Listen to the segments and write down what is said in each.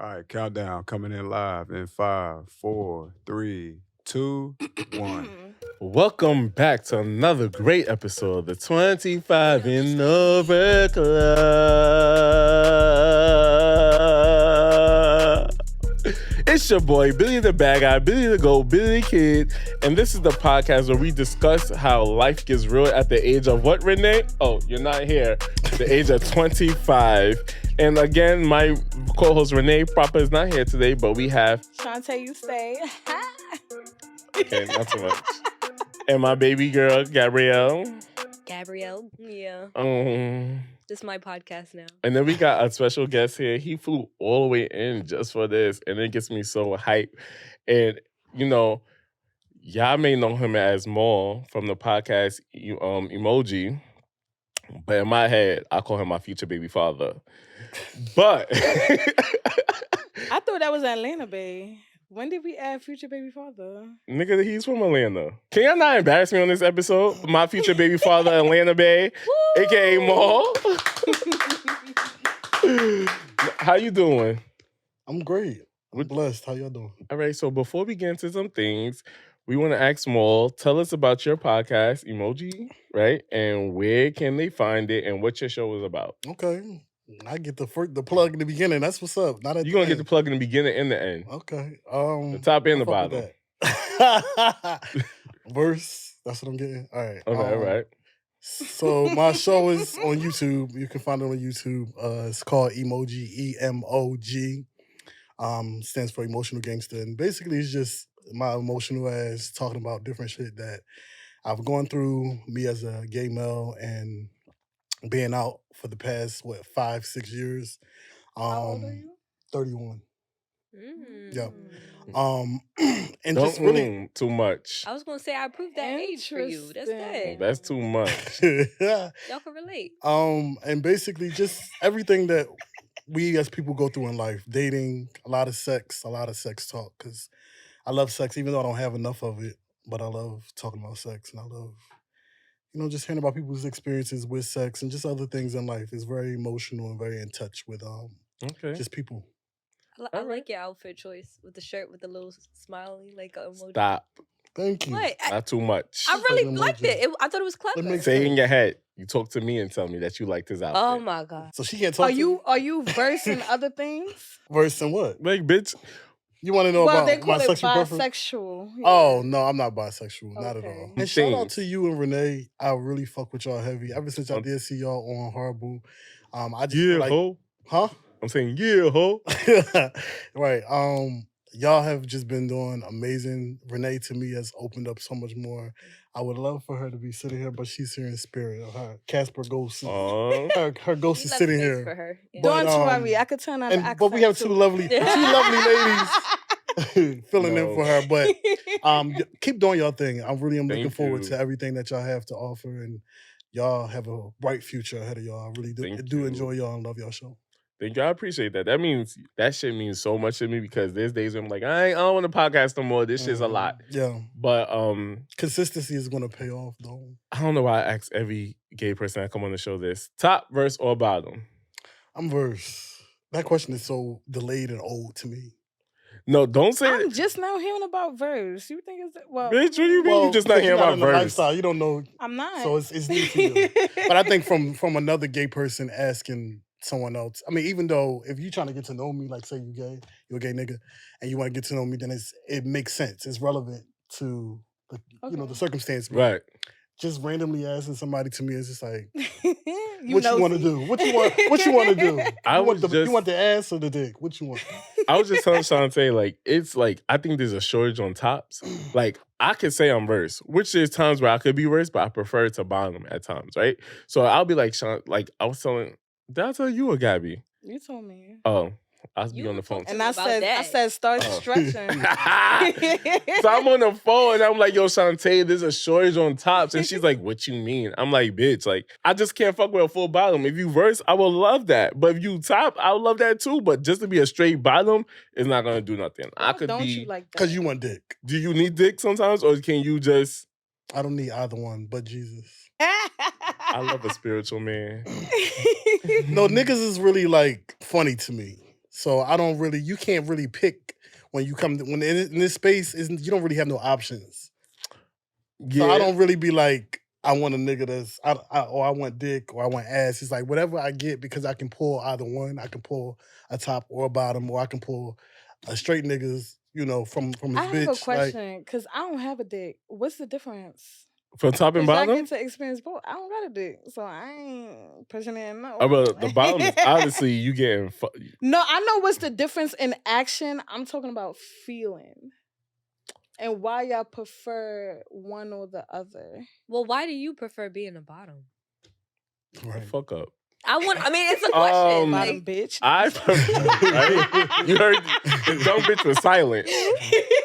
All right, countdown coming in live in 5, 4, 3, 2, 1. Welcome back to another great episode of the 25 and Over Club. It's your boy, Billy the Bad Guy, Billy the Goat, Billy the Kid, and this is the podcast where we discuss how life gets real at the age of what, Renee? Oh, you're not here. The age of 25. And again, my co-host Renee Proper is not here today, but we have... Shantae, you stay. Okay, not too much. And my baby girl, Gabrielle. Yeah. This is my podcast now. And then we got a special guest here. He flew all the way in just for this, and it gets me so hyped. And, you know, y'all may know him as Maul from the podcast Emoji. But in my head, I call him my future baby father. But... I thought that was Atlanta Bay. When did we add future baby father? Nigga, he's from Atlanta. Can y'all not embarrass me on this episode? My future baby father, Atlanta Bay, a.k.a. Maul. How you doing? I'm great. I'm blessed. How y'all doing? All right, so before we get into some things, we want to ask Maul, tell us about your podcast, Emoji, right? And where can they find it and what your show is about? Okay. I get the plug in the beginning. That's what's up. Not at You're going to get the plug in the beginning and the end. Okay. The top and the bottom. Verse. That's what I'm getting. All right. Okay, all right. So my show is on YouTube. You can find it on YouTube. It's called Emoji, EMOG. Stands for Emotional Gangster. And basically it's just my emotional ass talking about different shit that I've gone through, me as a gay male, and being out for the past, 5-6 years. How old are you? 31. Yep. Mm. And Don't just really too much. I was going to say I approved that age for you. That's good. That's too much. yeah. Y'all can relate. And basically just everything that we as people go through in life, dating, a lot of sex talk, because I love sex, even though I don't have enough of it, but I love talking about sex, and I love, just hearing about people's experiences with sex and just other things in life. Is very emotional and very in touch with just people. I like your outfit choice with the shirt with the little smiley emoji. Stop. Thank you. What? Not too much. I really liked it. I thought it was clever. Say in your head. You talk to me and tell me that you like this outfit. Oh my God. So she can't talk to me? Are you versed in other things? Versed in what? Like, bitch. You want to know Well, they about call my it sexual preference? bisexual. Yeah. Oh, no, I'm not bisexual. Not at all. Okay. And shout out to you and Renee. I really fuck with y'all heavy. Ever since I did see y'all on Horrible. I just feel like... ho. Huh? I'm saying, yeah, ho. Right. Y'all have just been doing amazing. Renee, to me, has opened up so much more. I would love for her to be sitting here, but she's here in spirit. Her Casper ghost. Her ghost is sitting here. For her. Yeah. Don't worry, I could turn on the accent. But we have two lovely ladies filling in for her. But keep doing y'all thing. I really am looking forward to everything that y'all have to offer, and y'all have a bright future ahead of y'all. I really do enjoy y'all and love y'all show. Thank you. I appreciate that. That shit means so much to me, because there's days where I'm like, I don't want to podcast no more. This shit's a lot. Yeah. But consistency is going to pay off, though. I don't know why I ask every gay person that come on the show this. Top, verse, or bottom? I'm verse. That question is so delayed and old to me. No, don't say I'm just now hearing about verse. You think it's... Well, bitch, what do you mean you just not hearing about verse? Lifestyle, you don't know. I'm not. So it's new to you. But I think from another gay person asking someone else. I mean, even though if you're trying to get to know me, like say you're a gay nigga, and you want to get to know me, then it makes sense. It's relevant to the circumstance. Right. Just randomly asking somebody to me is just like, what you want to do? What you want to do? You want the ass or the dick? What you want? I was just telling Shantae, like, it's like, I think there's a shortage on tops. Like, I could say I'm verse, which there's times where I could be verse, but I prefer to bottom at times, right? So I'll be like, like, I was telling... Did I tell you or Gabby? You told me. Oh, I was on the phone. And I said, start stretching. So I'm on the phone and I'm like, yo, Shantae, there's a shortage on tops. And she's like, what you mean? I'm like, bitch, like, I just can't fuck with a full bottom. If you verse, I will love that. But if you top, I would love that too. But just to be a straight bottom is not going to do nothing. Why don't you like that? Because you want dick. Do you need dick sometimes? Or can you just... I don't need either one, but Jesus. I love a spiritual man. No, niggas is really like funny to me. So I don't really. You can't really pick when you come when in this space. You don't really have no options. Yeah. So I don't really be like, I want a nigga that's, or I want dick, or I want ass. It's like whatever I get because I can pull either one. I can pull a top or a bottom, or I can pull a straight niggas, from his I have bitch. a Like, question because I don't have a dick. What's the difference? From top and Because I bottom? get to experience both. I don't got a dick, so I ain't pushing it. No. But the bottom is obviously you getting. No, I know what's the difference in action. I'm talking about feeling. And why y'all prefer one or the other? Well, why do you prefer being a bottom? right. Fuck up. I mean, it's a question. Bottom Like, bitch. I prefer, right? You heard the dumb bitch was silent.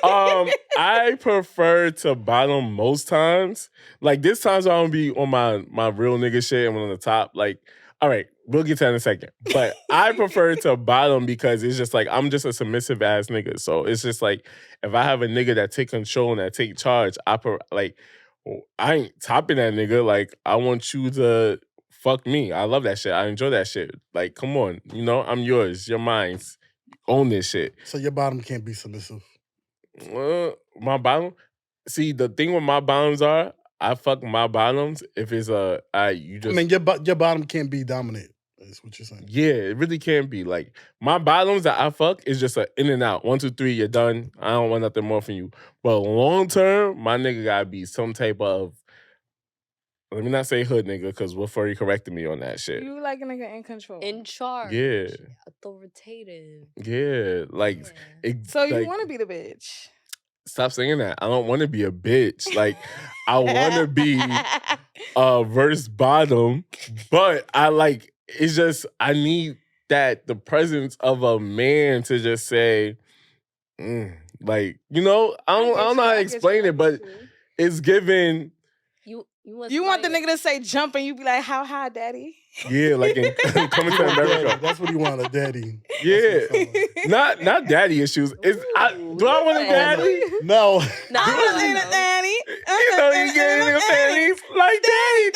I prefer to bottom most times. Like this times I don't be on my real nigga shit and on the top. Like, all right, we'll get to that in a second. But I prefer to bottom because it's just like I'm just a submissive ass nigga. So it's just like if I have a nigga that take control and that take charge, I ain't topping that nigga. Like I want you to fuck me. I love that shit. I enjoy that shit. Like, come on. I'm yours. You're mine. Own this shit. So your bottom can't be submissive. My bottom? See, the thing with my bottoms are, I fuck my bottoms if it's you just... I mean, your bottom can't be dominant. That's what you're saying. Yeah, it really can't be. Like, my bottoms that I fuck is just a in and out. 1, 2, 3, you're done. I don't want nothing more from you. But long term, my nigga gotta be some type of... Let me not say hood nigga, because Wolfari corrected me on that shit. You like a nigga in control. in charge. Yeah. Authoritative. Yeah. Like... Yeah. So you like, want to be the bitch. Stop saying that. I don't want to be a bitch. Like, I want to be verse bottom, but it's just, I need the presence of a man to just say, like, I don't know how to explain it, but it's given. You want the nigga to say jump and you be like, how high, daddy? Yeah, like in Coming to America. That's what you want, a daddy. Yeah. Not daddy issues. Do I want a daddy? No. I'm a daddy. You getting nigga panties like daddy.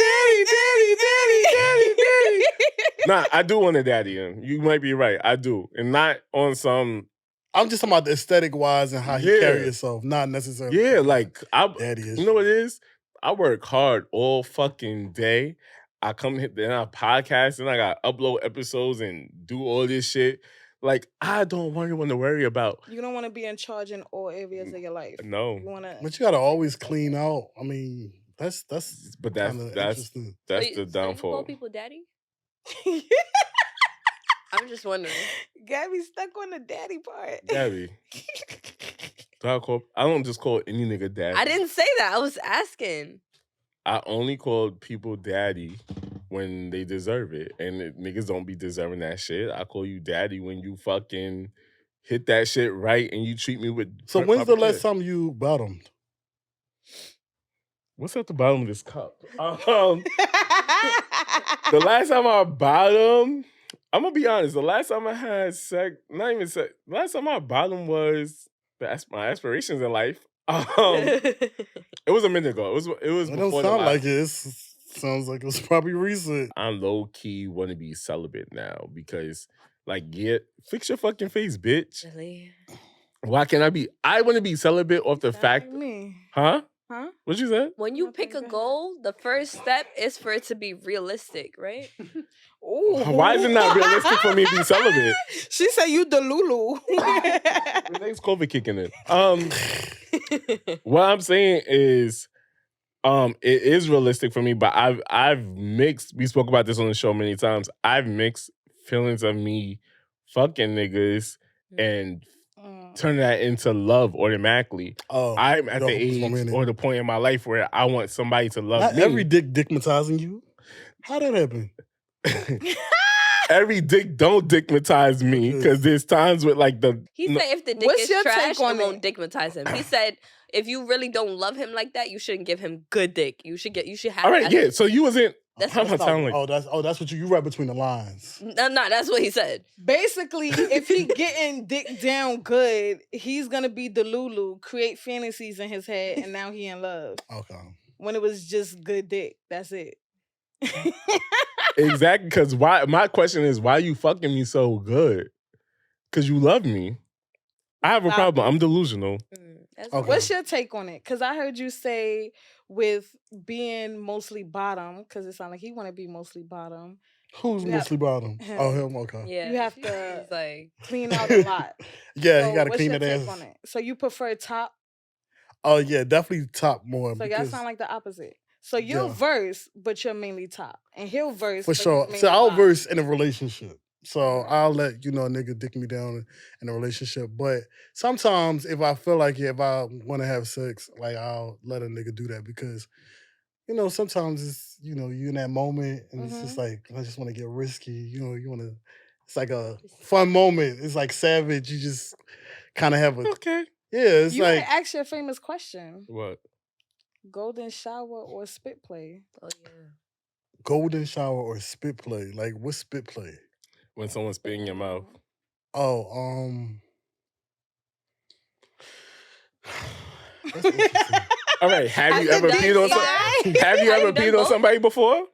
Nah, I do want a daddy. You might be right. I do. And not on some... I'm just talking about the aesthetic wise and how you carry yourself, not necessarily. Yeah, like, daddy is. You know what it is? I work hard all fucking day. I come here, then I podcast, and I got to upload episodes and do all this shit. Like, I don't want anyone to worry about. You don't want to be in charge in all areas of your life. No. You want to... But you got to always clean out. I mean, that's But that's interesting. That's the So downfall. you call people daddy? I'm just wondering. Gabby stuck on the daddy part. Gabby. I don't just call any nigga daddy. I didn't say that. I was asking. I only call people daddy when they deserve it. And niggas don't be deserving that shit. I call you daddy when you fucking hit that shit right and you treat me with... So when's the last time you bottomed? What's at the bottom of this cup? The last time I bottomed, I'm going to be honest, the last time I had sex, not even sex, the last time I bottomed was my aspirations in life. It was a minute ago. It was It before don't sound like it. It sounds like it was probably recent. I'm low key want to be celibate now because, fix your fucking face, bitch. Really? Why can't I be? I want to be celibate off the fact. Me. Huh? Huh? What you said? When you pick a goal, the first step is for it to be realistic, right? Ooh. Why is it not realistic for me to be celibate? She said you the Lulu. The next COVID kicking in. What I'm saying is, it is realistic for me, but I've mixed. We spoke about this on the show many times. I've mixed feelings of me fucking niggas and turn that into love automatically. I'm at the age or the point in my life where I want somebody to love me. Not every dick dickmatizing you. How'd that happen? Every dick don't dickmatize me because there's times with He said if the dick What's is your trash, take on it won't dickmatize him. He said if you really don't love him like that, you shouldn't give him good dick. You should have. All right, yeah. So you wasn't. That's how am I sounding like? That's what you read between the lines. No, that's what he said. Basically, if he getting dick down good, he's gonna be the Lulu, create fantasies in his head, and now he in love. Okay. When it was just good dick, that's it. Exactly, because why? My question is, why you fucking me so good? Because you love me. I have a Stop problem. it. I'm delusional. That's Okay. What's your take on it? Because I heard you say with being mostly bottom, because it sounds like he want to be mostly bottom. Who's You have- mostly bottom? him. Oh, him. Okay. Yeah. You have He's to like, clean out a lot. Yeah, So he got to what's clean your that take ass. on it? So you prefer top? Oh yeah, definitely top more. So y'all because, sound like the opposite. So you'll Yeah. verse, but you're mainly top, and he'll verse for but sure. he's So mainly I'll bottom. verse in a relationship. So I'll let a nigga dick me down in a relationship. But sometimes if I feel like if I want to have sex, like I'll let a nigga do that because sometimes it's you in that moment and it's just like I just want to get risky. You want to. It's like a fun moment. It's like savage. You just kind of have a Okay. yeah. It's You like ain't ask your famous question: What? golden shower or spit play? oh yeah. golden shower or spit play. Like what's spit play? When someone spit in your mouth. Oh, that's interesting. All right. Have you That's ever a peed on deep dive. Have you Have ever you done peed on both? somebody before?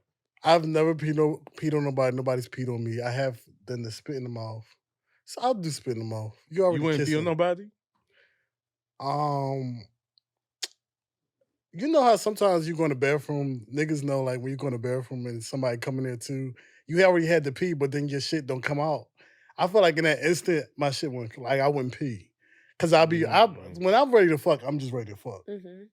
I've never peed on nobody. Nobody's peed on me. I have done the spit in the mouth. So I'll do spit in the mouth. You You already wouldn't pee on kissing. nobody? You know how sometimes you go in the bathroom, niggas know like when you go in the bathroom and somebody come in there too, you already had to pee, but then your shit don't come out. I feel like in that instant, my shit wouldn't, like I wouldn't pee. Cause when I'm ready to fuck, I'm just ready to fuck. Mm-hmm.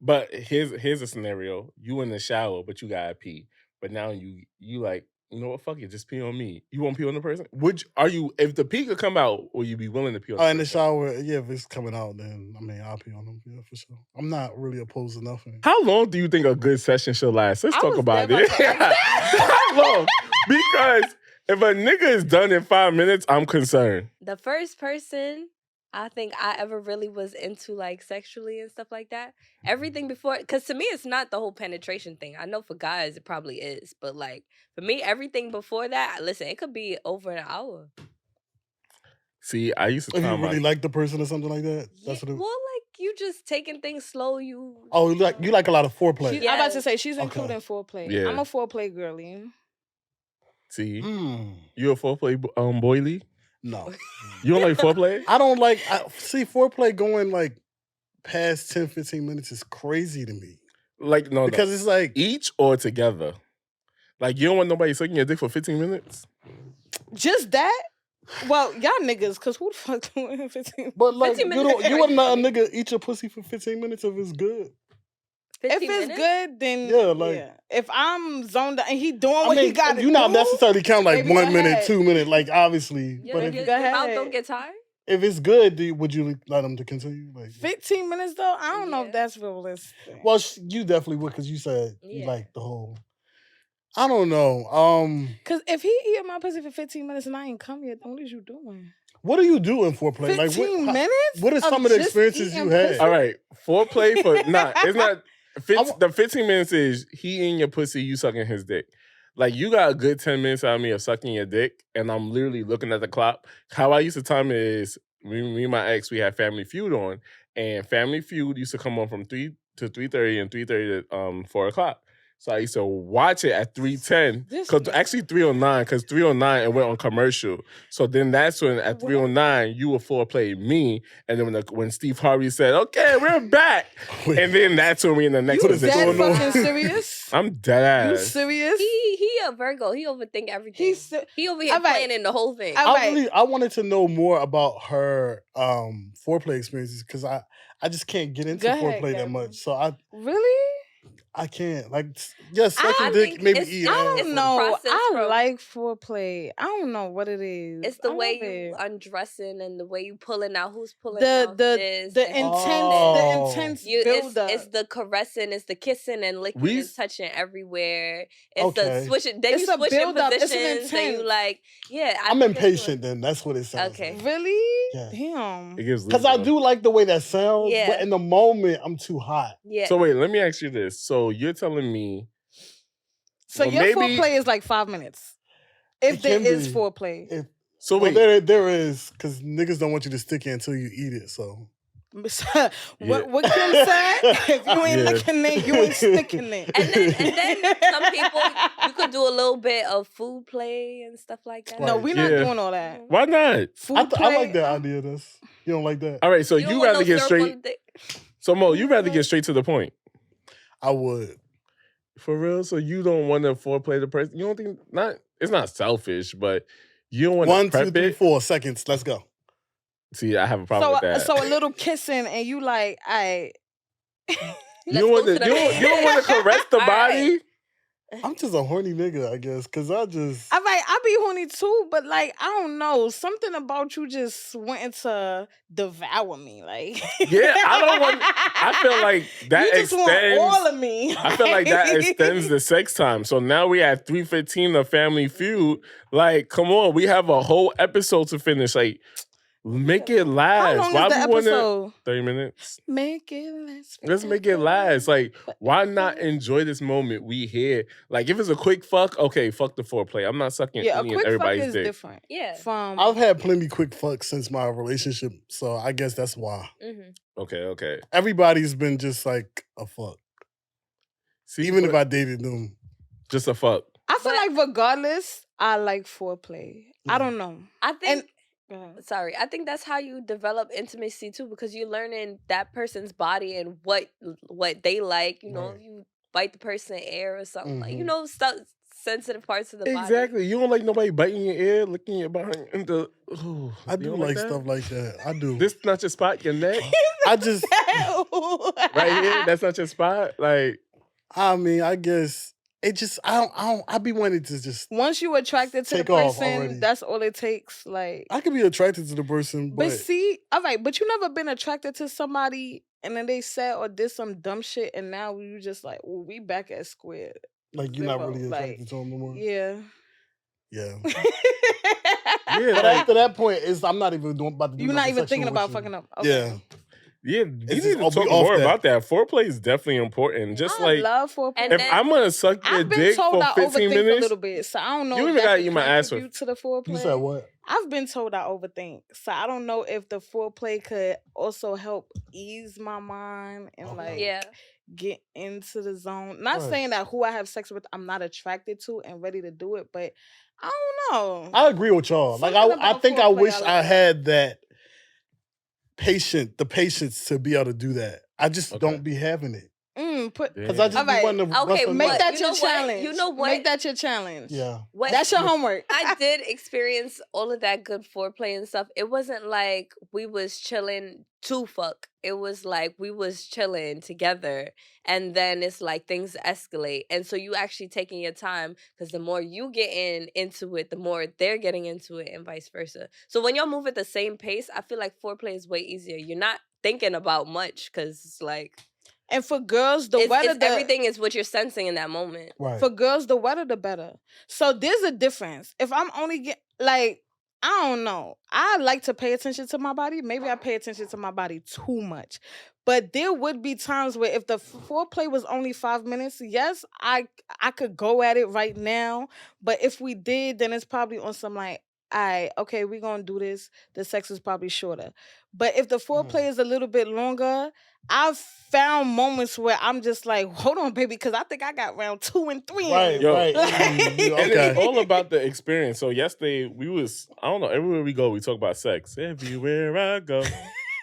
But here's a scenario. You in the shower, but you gotta pee. But now you like, you know what, fuck it, just pee on me. You won't pee on the person? If the pee could come out, will you be willing to pee on the Oh, person? in the shower, yeah, if it's coming out, then I'll pee on them, yeah, for sure. I'm not really opposed to nothing. How long do you think a good session should last? Let's I talk was about there it. about to ask How long? Because if a nigga is done in 5 minutes, I'm concerned. The first person I think I ever really was into like sexually and stuff like that. Everything before, because to me it's not the whole penetration thing. I know for guys it probably is, but like for me, everything before that, listen, it could be over an hour. See, I used to If you time really my... like the person or something like that, Yeah, that's what it. well, like you just taking things slow. Oh, you like a lot of foreplay. I'm about to Yes. say she's Okay. including foreplay. Yeah. I'm a foreplay girly. See, Mm, you a foreplay boily? no, You don't like foreplay? I don't like. See foreplay going like past 10, 15 minutes is crazy to me Like no, because it's like each or together. Like you don't want nobody sucking your dick for 15 minutes. Just that? Well, y'all niggas, because who the fuck doing 15? But like 15 you minutes don't, is you wouldn't let a crazy. nigga eat your pussy for 15 minutes if it's good. If 15 it's minutes? good, then Yeah, like- If I'm zoned out and he doing I what he mean, got to you do, not necessarily count like maybe 1 go minute, ahead. 2 minutes, like obviously. Yeah, but if your go mouth ahead. don't get tired. if it's good, would you let him to continue? Like, 15 minutes though, I don't know if Yeah. that's realistic. well, you definitely would because you said you Yeah. like the whole. I don't know. Because if he eat my pussy for 15 minutes and I ain't come yet, then what is you doing? What do you do in foreplay? 15 Like, minutes? what are of some of the just experiences you eating had? pussy? All right, foreplay for it's not. I The 15 minutes is he in your pussy, you sucking his dick. Like you got a good 10 minutes out of me of sucking your dick, and I'm literally looking at the clock. How I used to time it is me and my ex, we had Family Feud on, and Family Feud used to come on from 3 to 3:30 and 3:30 to 4 o'clock. So I used to watch it at 3:10, This because nigga. actually 3:09, because 3:09 it went on commercial. So then that's when at 3:09 you would foreplay me, and then when Steve Harvey said, "Okay, we're back," Wait. and then that's when we in the next You What is position. dead going on? fucking serious? I'm dead You ass. serious? He a Virgo. He overthink everything. He's He over here All right. planning the whole thing. All right. I wanted to know more about her foreplay experiences because I just can't get into Go ahead, foreplay that Gavin. much. So Really? I can't like yes, I sucking dick, think maybe it's- eat I ass. don't It's the know. process I from- like foreplay. I don't know what it is. It's the I way love you it. undressing and the way you pulling out who's pulling the out the this. the and intense Oh. the intense you, build up. it's the caressing, it's the kissing and licking We- and touching everywhere. It's Okay. the switching. Then It's you a switching build-up. It's an positions. Then you intense. like, yeah. I I'm think that's impatient then. That's what it sounds Okay. like. Really? Yes. Damn. It gives Because I Lisa. do like the way that sounds, Yeah. but in the moment I'm too hot. Yeah. So wait, let me ask you this. So you're telling me So Well, your maybe- foreplay is like 5 minutes. If It there can is be. foreplay. If, so well, wait. there is because niggas don't want you to stick it until you eat it. So What Kim said? If you ain't Yeah. licking it, you ain't sticking it. And then some people, you could do a little bit of food play and stuff like that. No, Right. we're not Yeah. doing all that. Why not? Food I play. like that idea. You don't like that? All right, so You don't you want rather no get syrup straight. on the dick. So Mo, you rather get straight to the point. I would. For real? So you don't want to foreplay the person? You don't think it's not selfish, but you don't want to 1, prep 2, 3, it? 4 seconds. Let's go. See, I have a problem with that. So a little kissing and you like, I. you Let's don't want go to to the you don't want to caress the All right. body? I'm just a horny nigga, I guess, because I just. I be horny too, but like I don't know, something about you just wanting to devour me, like. Yeah, I don't want. I feel like that you just extends. want all of me. I feel like that extends the sex time. So now we at 3:15 of Family Feud. Like, come on, we have a whole episode to finish. Like, make it last. How long Why is the we wanna- episode? 30 minutes. Make it last. Let's make it last. Like, why not enjoy this moment we here? Like, if it's a quick fuck, okay, fuck the foreplay. I'm not sucking Yeah, a any and quick fuck everybody's is dick. different. Yeah. From I've had plenty quick fucks since my relationship, so I guess that's why. Mm-hmm. Okay. Everybody's been just like a fuck. See, Even if but I dated them. just a fuck. I feel But- like regardless, I like foreplay. I don't know. I think. Go ahead. Sorry, I think that's how you develop intimacy too, because you're learning that person's body and what they like. You know, Right. you bite the person in air or something like, you Mhm. know, stuff, sensitive parts of the body. Exactly. You don't like nobody biting your ear, licking your behind. Ooh, I you do don't like that? stuff like that. I do. This not your spot, your neck, I just, right here. That's not your spot. Like, I mean, I guess it just, I be wanting to just, Once you attracted to the Take off person, already. that's all it takes. Like, I could be attracted to the person, but but see, all right, but you never been attracted to somebody and then they said or did some dumb shit and now you just like, well, we back at square. like you're not zero, really attracted like, to them no more. Yeah. Yeah. yeah, But like, after that point, I'm not even about to do You're not nothing even sexual thinking with about you. fucking up. Yeah. Okay. yeah. We It's need just- to I'll be talk off more that. about that. Foreplay is definitely important. Just I like, love foreplay. And if then- I'm gonna suck your I've been dick told for I 15 overthink minutes, a little bit, so I don't know you if even that gotta could eat my ass contribute to the foreplay. You said what? I've been told I overthink, so I don't know if the foreplay could also help ease my mind and Okay. like Yeah. get into the zone. Not Right. saying that who I have sex with, I'm not attracted to and ready to do it, but I don't know. I agree with y'all. Like Something I about think I foreplay wish I I like. had the patience to be able to do that. I just Okay. don't be having it. Put Damn. Because I just Alright. be wanting to Okay, wrestle make nuts. that You your know what? challenge. You know what? Make that your challenge. Yeah. What- That's your homework. I did experience all of that good foreplay and stuff. It wasn't like we was chilling to fuck. It was like we was chilling together, and then it's like things escalate, and so you actually taking your time because the more you get into it, the more they're getting into it, and vice versa. So when y'all move at the same pace, I feel like foreplay is way easier. You're not thinking about much because it's like And for girls, the wetter the everything is what you're sensing in that moment. Right. For girls, the wetter the better. So there's a difference. If I'm only like, I don't know. I like to pay attention to my body. Maybe I pay attention to my body too much. But there would be times where if the foreplay was only 5 minutes, yes, I could go at it right now. But if we did, then it's probably on some like, okay, we're gonna do this. The sex is probably shorter. But if the foreplay is a little bit longer, I've found moments where I'm just like, hold on, baby, because I think I got round 2 and 3. in Right, you. Yo. right. Like- And it's Okay. all about the experience. So yesterday I don't know, everywhere we go, we talk about sex. Everywhere I go.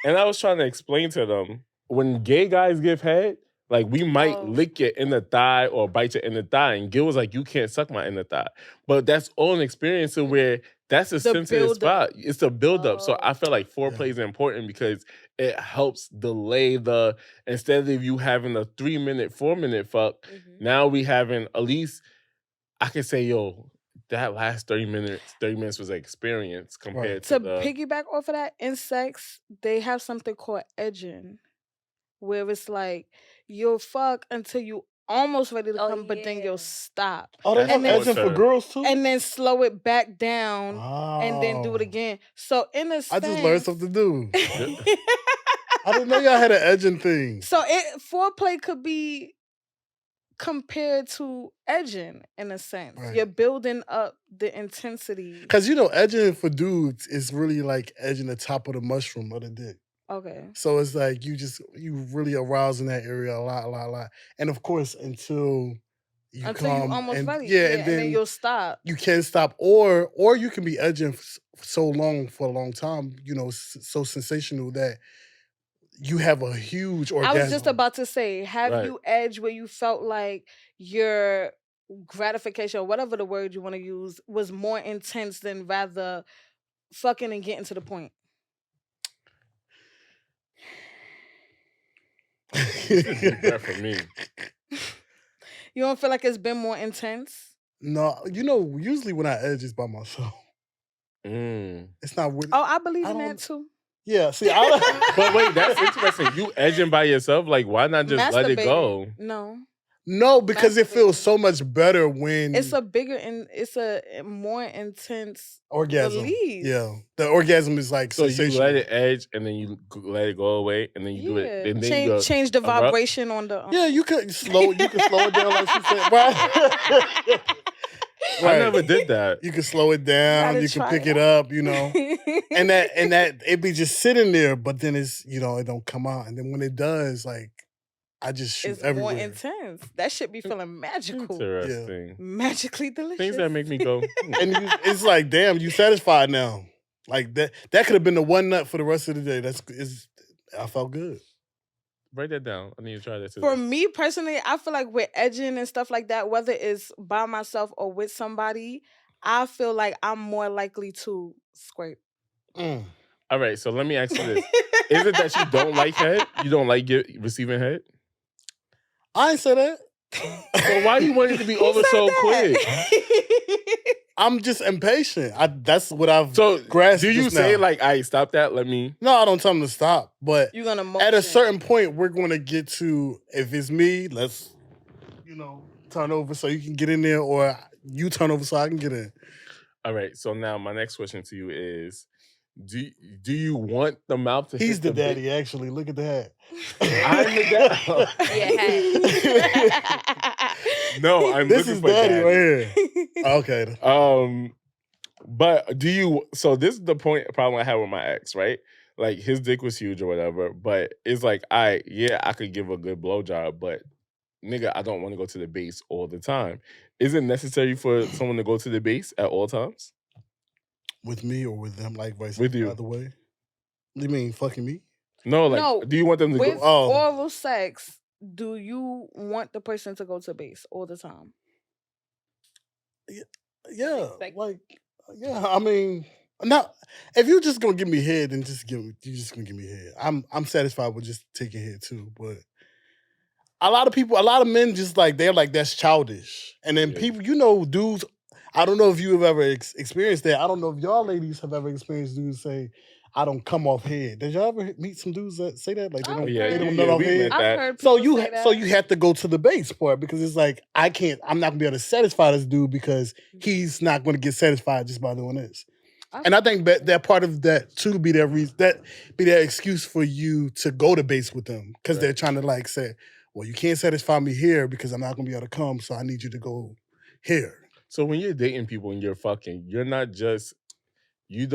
And I was trying to explain to them, when gay guys give head, like we might Oh. lick your inner thigh or bite your inner thigh. And Gil was like, you can't suck my inner thigh. But that's all an experience of where that's a The sensitive build-up. spot. It's the buildup. So Oh. I feel like foreplay is important because it helps delay instead of you having a 3-minute, 4-minute fuck, Mhm. now we having at least, I can say, yo, that last 30 minutes was an experience compared To to the... piggyback off of that, in sex, they have something called edging, where it's like you'll fuck until you almost ready to Oh, come, but then yeah. you'll stop. Oh, they That's have And then- edging for torture. girls too? And then slow it back down and then do it Oh. again. So in a sense, I just learned something new. I didn't know y'all had an edging thing. So foreplay could be compared to edging in a sense. Right. You're building up the intensity. Because, edging for dudes is really like edging the top of the mushroom of the dick. Okay. So it's like you really arouse in that area a lot. And of course, until you Until you come almost and ready. yeah, Yeah, and and then then you'll stop. you can stop, or you can be edging so long for a long time, so sensational that you have a huge I was just orgasm. about to say, have Right. you edged where you felt like your gratification, or whatever the word you want to use, was more intense than rather fucking and getting to the point? This is a deep breath for me. You don't feel like it's been more intense? No, usually when I edge, it's by myself. It's not with. Oh, I believe I in don't- that too. Yeah, see, But wait, that's interesting. You edging by yourself? Like, why not just let it go? Masturbating. No. no, because it feels so much better when It's a bigger and it's a more intense orgasm. release. Yeah, the orgasm is like So you sensational. let it edge, and then you let it go away, and then you do it. And then you change the erupt? vibration on the. Yeah, you could slow it down like she said, right? I never did that. You can slow it down. Gotta You can try pick it it up. And that it be just sitting there, but then it's it don't come out, and then when it does, like I just shoot It's everywhere. more intense. That shit be feeling magical. Interesting. Magically delicious. Things that make me go. And it's like, damn, you satisfied now. Like that could have been the one nut for the rest of the day. I felt good. Write that down. I need to try that too. For me personally, I feel like with edging and stuff like that, whether it's by myself or with somebody, I feel like I'm more likely to squirt. All right, so let me ask you this: is it that you don't like head? You don't like receiving head? I ain't say that. So why you want it to be over so quick? I'm just impatient. That's what I've So grasped. do you just say now. like, "I stop that"? Let me. No, I don't tell them to stop. But You're gonna at a motion. certain point, we're going to get to, if it's me, let's turn over so you can get in there, or you turn over so I can get in. All right. So now my next question to you is: Do you want the mouth to? He's hit the big- daddy, actually. Look at that. I'm the dad. No, I'm This looking is for daddy daddy. right here. Okay. But do you? So this is the problem I had with my ex, right? Like his dick was huge or whatever, but it's like, I could give a good blowjob, but nigga, I don't want to go to the base all the time. Is it necessary for someone to go to the base at all times? With me or with them, like vice With you. either way? You mean fucking me? No, like, No, do you want them to with go? oral sex, do you want the person to go to base all the time? Yeah, I mean, now if you're just gonna give me head, then you're just gonna give me head. I'm satisfied with just taking head too, but a lot of men just like they're like that's childish, and then people, dudes. I don't know if you have ever experienced that. I don't know if y'all ladies have ever experienced dudes say, "I don't come off head." Did y'all ever meet some dudes that say that? Like they don't nut off head. I've heard So people you say that. so you have to go to the base part because it's like I'm not gonna be able to satisfy this dude because he's not gonna get satisfied just by doing this. And I think that part of that too be their reason, that be their excuse for you to go to base with them because they're trying to like say, well, you can't satisfy me here because I'm not gonna be able to come, so I need you to go here. So when you're dating people and you're fucking, you're not just you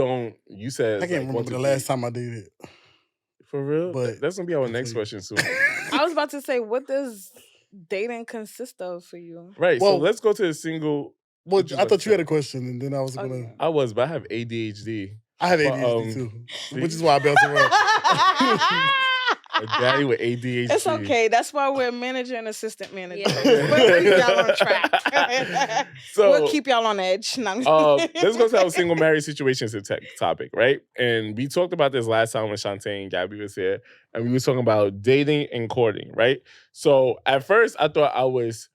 said I can't remember the last time I did it. For real? But that's gonna be our next question soon. I was about to say, what does dating consist of for you? Right. So let's go to a single. Well, I thought you had a question, and then I was gonna. I was, but I have ADHD. I have ADHD too, which is why I bounce around. A daddy with ADHD. It's okay. That's why we're manager and assistant manager. We'll keep y'all on track. So we'll keep y'all on edge. No. Let's go to our single married situations topic, right? And we talked about this last time when Shantae and Gabby was here, and we were talking about dating and courting, right? So at first, I thought I was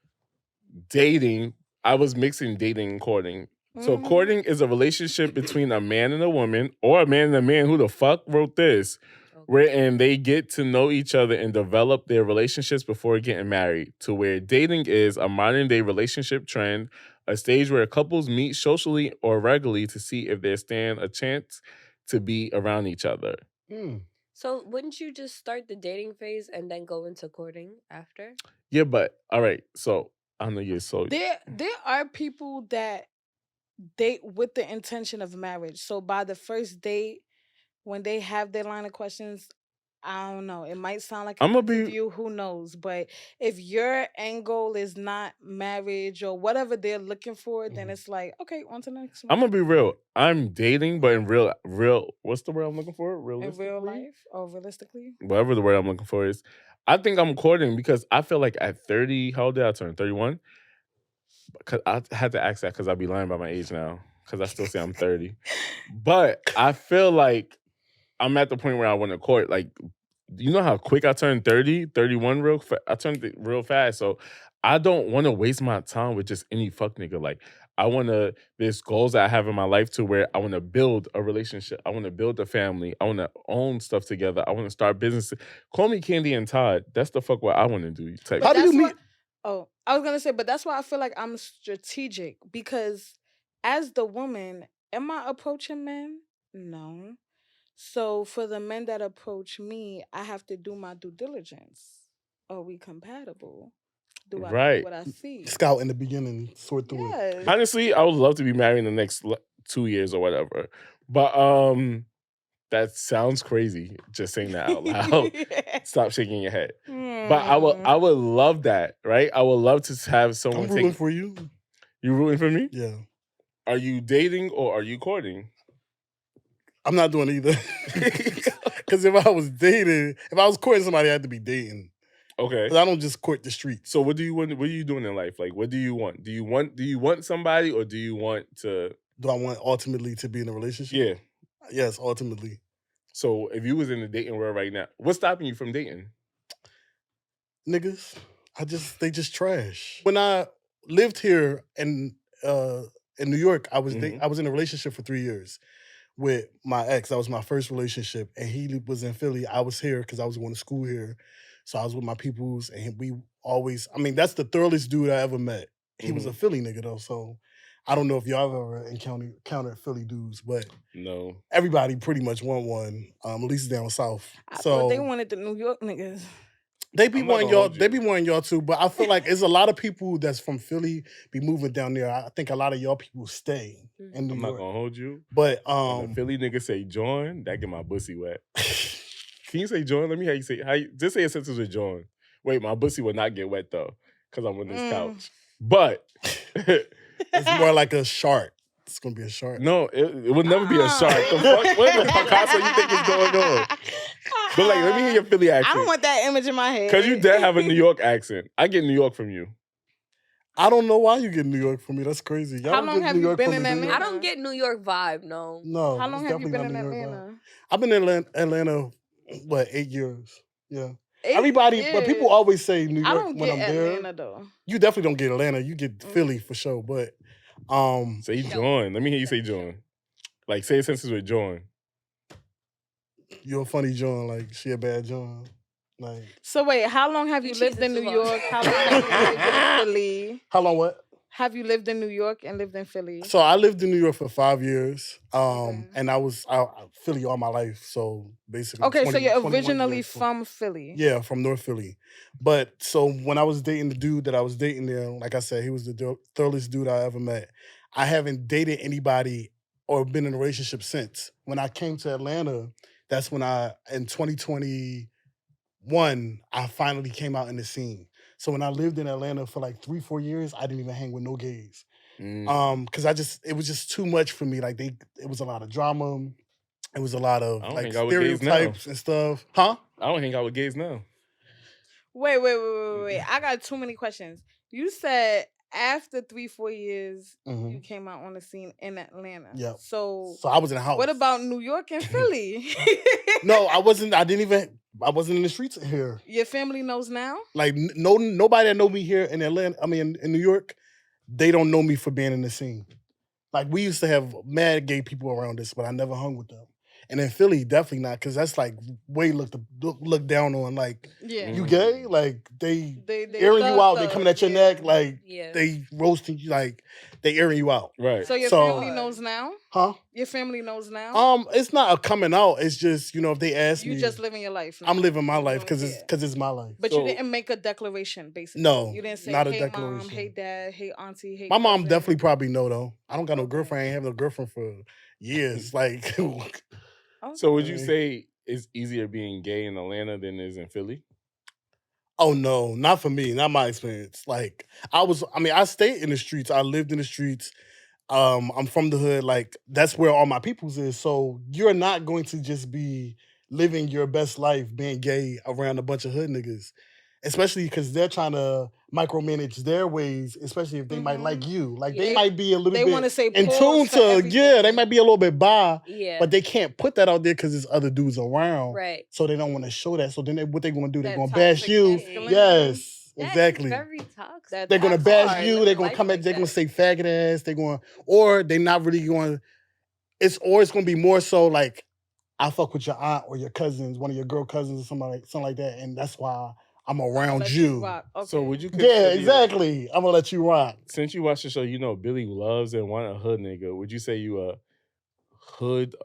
dating. I was mixing dating and courting. So courting is a relationship between a man and a woman, or a man and a man. Who the fuck wrote this? Wherein they get to know each other and develop their relationships before getting married. To where dating is a modern day relationship trend, a stage where couples meet socially or regularly to see if they stand a chance to be around each other. So wouldn't you just start the dating phase and then go into courting after? Yeah, but all right. So I know you're so. There are people that date with the intention of marriage. So by the first date, when they have their line of questions, I don't know. It might sound like I'm an gonna be interview. Who knows? But if your end goal is not marriage or whatever they're looking for, then it's like, okay, on to the next I'm one. gonna be real. I'm dating, but in real. What's the word I'm looking for? In Realistically, real life or realistically. whatever the word I'm looking for is. I think I'm courting because I feel like at 30, how old did I turn? 31. Because I had to ask that because I'd be lying about my age now. Because I still say I'm 30. But I feel like I'm at the point where I want to court. Like, you know how quick I turned 30, 31 I turned it real fast. So I don't want to waste my time with just any fuck nigga. Like, there's goals that I have in my life to where I want to build a relationship. I want to build a family. I want to own stuff together. I want to start businesses. Call me Candy and Todd. That's the fuck what I want to do. Type How do you That's meet? why. Oh, I was gonna say, but that's why I feel like I'm strategic because as the woman, am I approaching men? No. So for the men that approach me, I have to do my due diligence. Are we compatible? Do I see Right. what I see? Scout in the beginning, sort through it. Yes. Honestly, I would love to be married in the next 2 years or whatever. But that sounds crazy. Just saying that out loud. Stop shaking your head. But I would love that, right? I would love to have someone I'm rooting for you. You rooting for me? Yeah. Are you dating or are you courting? I'm not doing either. Because if I was courting somebody, I had to be dating. Okay. Because I don't just court the streets. So what do you want? What are you doing in life? Like, what do you want? Do you want somebody or do you want to? Do I want ultimately to be in a relationship? Yeah. Yes, ultimately. So if you was in the dating world right now, what's stopping you from dating? Niggas, they just trash. When I lived here in New York, I was I was in a relationship for 3 years with my ex. That was my first relationship, and he was in Philly. I was here because I was going to school here, so I was with my peoples, and we always. I mean, that's the thoroughest dude I ever met. He was a Philly nigga though, so I don't know if y'all ever encountered Philly dudes, but no, everybody pretty much want one. At least down south. I thought they wanted the New York niggas. They be wanting y'all too, but I feel like there's a lot of people that's from Philly be moving down there. I think a lot of y'all people stay in New York. I'm not gonna hold you. But when a Philly nigga say join, that get my pussy wet. Can you say join? Let me hear you say just say a sentence with join. Wait, my pussy will not get wet though, because I'm on this couch. But it's more like a shark. It's gonna be a shark. No, it would never be a shark. The fuck? What the Picasso you think is going on? But like, let me hear your Philly accent. I don't want that image in my head. Because you did have a New York accent. I get New York from you. I don't know why you get New York from me. That's crazy. Y'all How long have you been in Atlanta? I don't get New York vibe, no. No. How long have you been in Atlanta? I've been in Atlanta, 8 years? Yeah. But people always say New York I don't when get I'm there. Atlanta though. You definitely don't get Atlanta. You get Philly for sure. But say join. Let me hear you say join. Like say a sentence with join. You're a funny John. Like she a bad John. Like. So wait, how long have you lived in New York? How long have you lived in Philly? How long what? Have you lived in New York and lived in Philly? So I lived in New York for 5 years. And I was Philly all my life. So basically. Okay, so you're originally from Philly. Yeah, from North Philly. But so when I was dating the dude that I was dating there, like I said, he was the thoroughest dude I ever met. I haven't dated anybody or been in a relationship since. When I came to Atlanta, that's when in 2021, I finally came out in the scene. So when I lived in Atlanta for like 3-4 years, I didn't even hang with no gays. Because it was just too much for me. Like it was a lot of drama. It was a lot of like stereotypes and stuff. Huh? I don't hang out with gays now. Wait. I got too many questions. You said after 3-4 years, you came out on the scene in Atlanta. Yeah. So I was in the house. What about New York and Philly? No, I wasn't. I wasn't in the streets here. Your family knows now? Like nobody that know me here in Atlanta. I mean, in New York, they don't know me for being in the scene. Like we used to have mad gay people around us, but I never hung with them. And in Philly, definitely not, because that's like way looked down on. Like, you gay? Like they airing you out. They coming at your neck. Like they roasting you. Like they airing you out. Right. So your family knows now? Huh? Your family knows now? It's not a coming out. It's just, if they ask me, you just living your life now. I'm living my life because it's my life. But you didn't make a declaration, basically. No, you didn't say, not a hey declaration. Mom, hey dad, hey auntie, hey. My mom definitely probably know though. I don't got no girlfriend. I ain't have no girlfriend for years. Like. So would you say it's easier being gay in Atlanta than it is in Philly? Oh no, not for me, not my experience. Like I stayed in the streets. I lived in the streets. I'm from the hood. Like that's where all my peoples is. So you're not going to just be living your best life being gay around a bunch of hood niggas, especially because they're trying to micromanage their ways. Especially if they might like you. Like they might be a little They want to bit say in pause tune for to everything. they might be a little bit bi, Yeah. but they can't put that out there because there's other dudes around. Right. So they don't want to show that. So then what they going to do? They're That going to bash toxic you. masculinity. Yes. That Exactly. is very toxic. That They're gonna toxic- bash hard you. living They're gonna life come like at. They're gonna that. say faggot ass. Or they're not really going. It's gonna be more so like I fuck with your aunt or your cousins, one of your girl cousins or something like that, and that's why I'm around Let you. rock. Okay. So would you Yeah, consider, exactly. I'm gonna let you rock. since you watch the show, you know Billy loves and want a hood nigga. Would you say you a hood?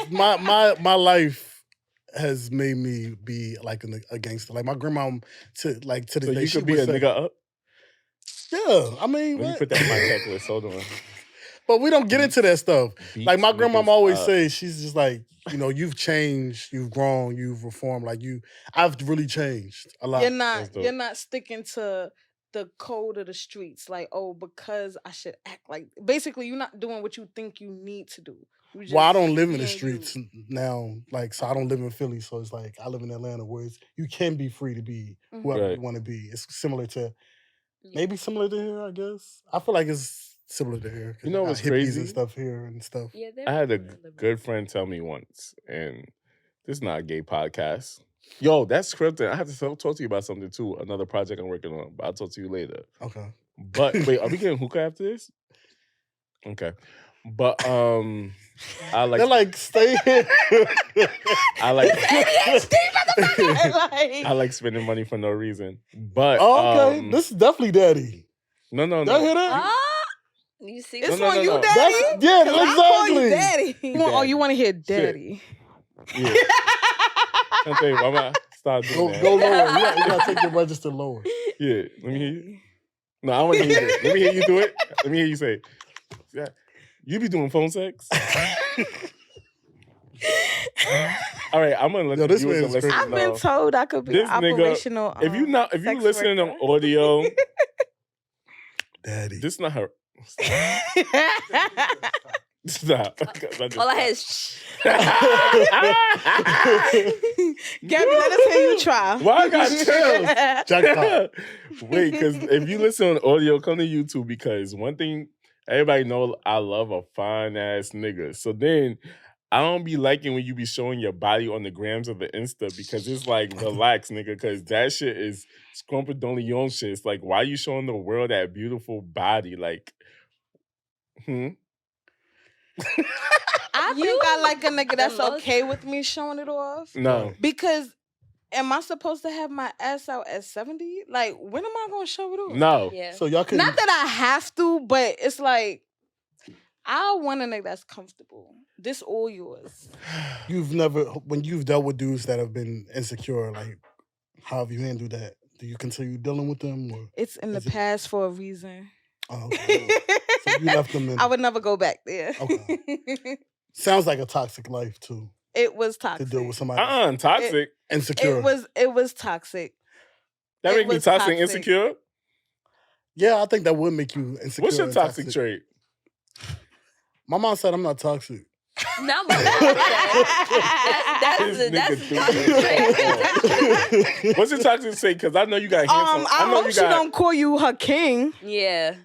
My life has made me be like a gangster. Like my grandma to this So day. you she could be would a say, nigga up? Yeah, I mean, Let me what? put that in my checklist. Hold on. But we don't get into that stuff. Like my Beats grandma niggas always up. says, she's just like, you've changed, you've grown, you've reformed. Like I've really changed a lot. You're That's dope. not sticking to the code of the streets. Like, oh, because I should act like. Basically, you're not doing what you think you need to do. You Well, I just don't live in the being streets you. now. Like, so I don't live in Philly. So it's like I live in Atlanta, where you can be free to be whoever Right. you want to be. It's similar to Yeah. maybe similar to here, I guess. I feel like it's similar to here. 'Cause You know got what's hippies crazy? and stuff here and stuff. Yeah, I had a very liberal. good friend tell me once, and this is not a gay podcast. Yo, that's scripted. I have to talk to you about something too. Another project I'm working on, but I'll talk to you later. Okay. But wait, are we getting hookah after this? Okay. But I like They're like, stay here. I like ADHD motherfucker. I like spending money for no reason. But Oh, okay. This is definitely daddy. no. Y'all hear that? Ah, you see, It's No, on you, no. daddy. That's, yeah, I call you exactly. daddy. Oh, you want to hear daddy? Yeah. I'll tell you, I'm gonna start doing that. Go lower. You gotta take your register lower. Yeah, let me hear you. No, I want to hear you. Let me hear you do it. Let me hear you say, yeah. You be doing phone sex? All right, I'm gonna let Yo, the this viewers man's and listeners I've been know. told I could be This nigga, operational. If you sex listening on worker. audio, Daddy. this not her. Stop. all I had is shh. Gabby, let us hear you try. Why I got chills? Jackpot. Wait, because if you listen on audio, come to YouTube, because one thing everybody know, I love a fine ass nigga. So then I don't be liking when you be showing your body on the grams of the Insta, because it's like, relax, nigga, because that shit is scrumpadolion shit. It's like, why you showing the world that beautiful body? Like, I think I like a nigga that's Emotion. okay with me showing it off. No. Because am I supposed to have my ass out at 70? Like, when am I going to show it off? No. Yeah. So y'all can Not that I have to, but it's like, I want a nigga that's comfortable. This all yours. you've never when you've dealt with dudes that have been insecure, like how have you handled that? Do you continue dealing with them or It's in the Is it- past for a reason. oh, okay. So you left them in I would never go back there. Okay. Sounds like a toxic life too. It was To toxic. deal with somebody Toxic. insecure. It was toxic. That it make me was toxic, toxic. insecure? Yeah, I think that would make you insecure. What's your and toxic trait? My mom said I'm not toxic. Not what that's This nigga toxic. What's your toxic trait? Because I know you got handsome. I know hope you she got. don't call you her king. Yeah.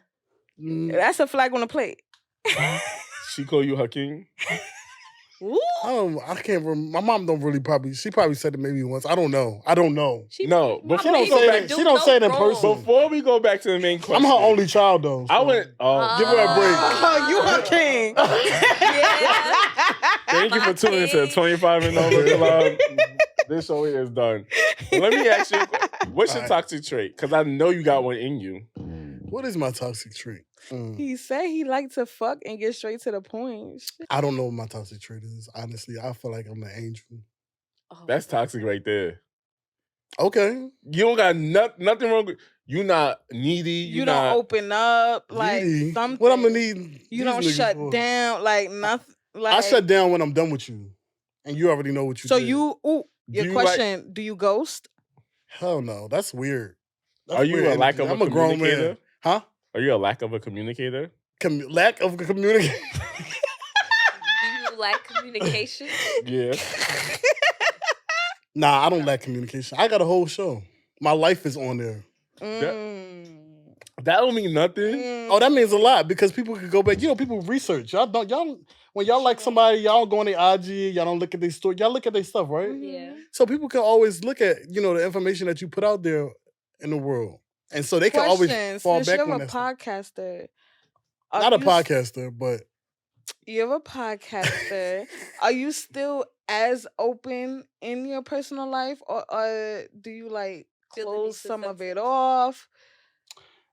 Mm, That's a flag on the plate. She call you her king? Ooh. I can't remember. My mom don't really she probably said it maybe once. I don't know. No, My but She don't baby say would that. do She don't say it in no person. wrong. before we go back to the main question, I'm her only child though. I so went. Oh, give her a break. Oh, you her king. Yeah. thank you for tuning into the king. 25 and over club. This show is done. Let me ask you, what's your Alright. toxic trait? Because I know you got one in you. What is my toxic trait? He said he liked to fuck and get straight to the point. I don't know what my toxic trait is. Honestly, I feel like I'm an angel. Oh. That's toxic right there. Okay. You don't got nothing wrong with you. Not needy. You not, don't open up like Needy. something. What I'm gonna need? You these don't niggas shut for? down like nothing. Like I shut down when I'm done with you. and you already know what you So did. your you question, do you ghost? Hell no, that's weird. That's Are you weird a lack energy. of a I'm a grown communicator? man. Huh? Are you a lack of a communicator? Lack of communication. Do you lack communication? Yeah. Nah, I don't lack communication. I got a whole show. My life is on there. That don't mean nothing. Oh, that means a lot because people could go back. You know, people research. When y'all like somebody, y'all don't go on their IG, y'all don't look at their story, y'all look at their stuff, right? Yeah. So people can always look at, the information that you put out there in the world. And so they can always fall Since back you're on a that stuff. podcaster. Not a podcaster, but You're a podcaster. Are you still as open in your personal life, or do you like Feel the need close to some of censor? it off?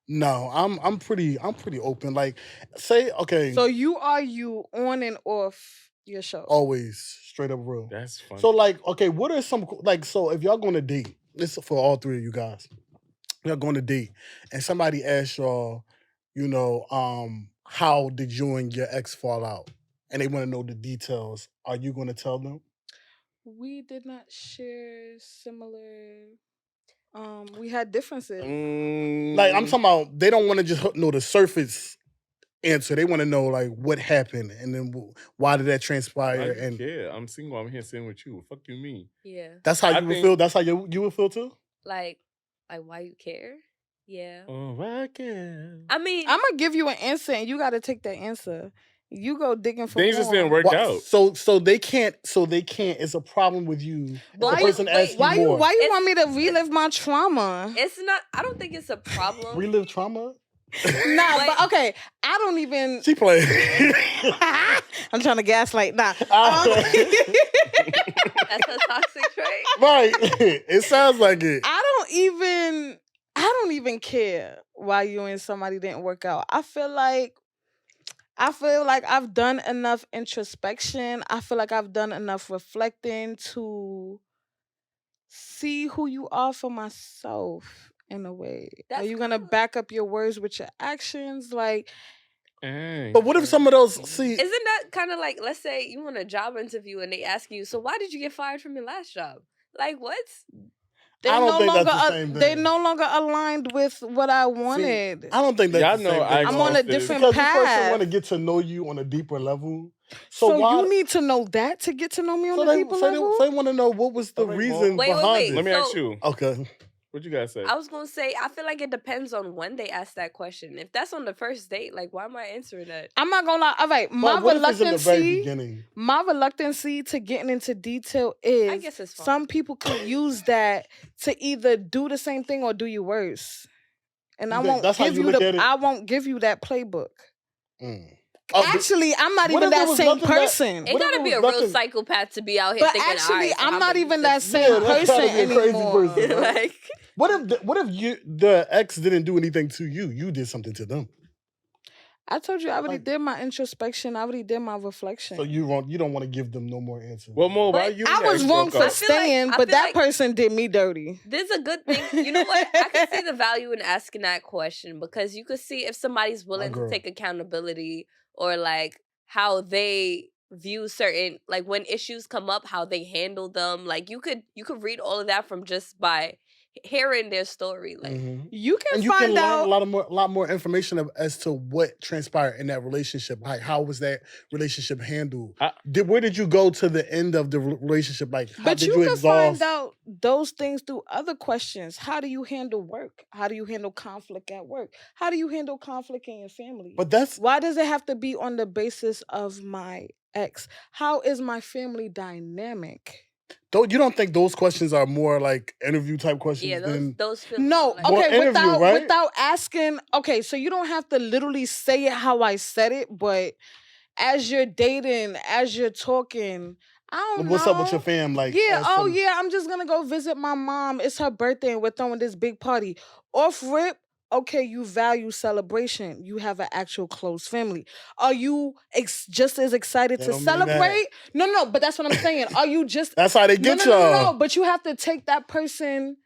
no, I'm pretty open. Like, say, okay, So you on and off your show? always straight up real. That's funny. So like, okay, what are some so if y'all going to date, this is for all three of you guys. Y'all going to date, and somebody asks y'all, how did you and your ex fall out? And they want to know the details. Are you going to tell them? We did not share similar. We had differences. Like, I'm talking about, they don't want to just know the surface answer. They want to know like what happened and then why did that transpire. And yeah, I'm single. I'm here sitting with you. Fuck you, mean? Yeah. that's how you would feel. That's how you would feel too. Like why you care? Yeah. Oh, I care. I mean, I'm gonna give you an answer, and you got to take that answer. You go digging for Things more. just didn't work out. So they can't. It's a problem with you. Why the person asks you more. Why you want me to relive my trauma? it's not. I don't think it's a problem. Relive trauma? Nah, but okay, I don't even. She played. I'm trying to gaslight. Nah. That's a toxic trait. Right. It sounds like it. I don't even care why you and somebody didn't work out. I feel like I've done enough introspection. I feel like I've done enough reflecting to see who you are for myself in a way. Are you gonna back up your words with your actions? Like, but what if some of those Isn't that kind of like, let's say you want a job interview and they ask you, so why did you get fired from your last job? Like, what? I don't think that's the same thing. They no longer aligned with what I wanted. See, I don't think that's the same thing. I'm on a different because path. This person want to get to know you on a deeper level. So you need to know that to get to know me on a deeper level? They want to know what was the reason behind it. Let me ask you. Okay. What you guys say? I was going to say, I feel like it depends on when they ask that question. If that's on the first date, like, why am I answering that? I'm not going to lie. All right. My reluctancy to getting into detail is I guess it's fine. Some people can use that to either do the same thing or do you worse. And I won't give you that playbook. Actually, I'm not even that same person. It gotta be a real psychopath to be out here thinking. Actually, I'm not even that same person anymore. Like, what if the ex didn't do anything to you? You did something to them. I told you I already did my introspection. I already did my reflection. So you don't want to give them no more answers. Well, Mo, why you? I was wrong for staying, but that person did me dirty. There's a good thing. You know what? I can see the value in asking that question because you could see if somebody's willing to take accountability or like how they view certain, like when issues come up, how they handle them. Like you could read all of that from just by hearing their story. Like you can learn a lot more information as to what transpired in that relationship. Like how was that relationship handled? Where did you go to the end of the relationship? Like how did you exhaust? Find out those things through other questions. How do you handle work? How do you handle conflict at work? How do you handle conflict in your family? But why does it have to be on the basis of my ex? How is my family dynamic? You don't think those questions are more like interview type questions? Yeah, those feel without asking. Okay, so you don't have to literally say it how I said it, but as you're dating, as you're talking, I don't know. What's up with your fam? Like, I'm just gonna go visit my mom. It's her birthday, and we're throwing this big party. Off rip. Okay, you value celebration. You have an actual close family. Are you just as excited to celebrate? No, but that's what I'm saying. Are you just... That's how they get y'all. No, but you have to take that person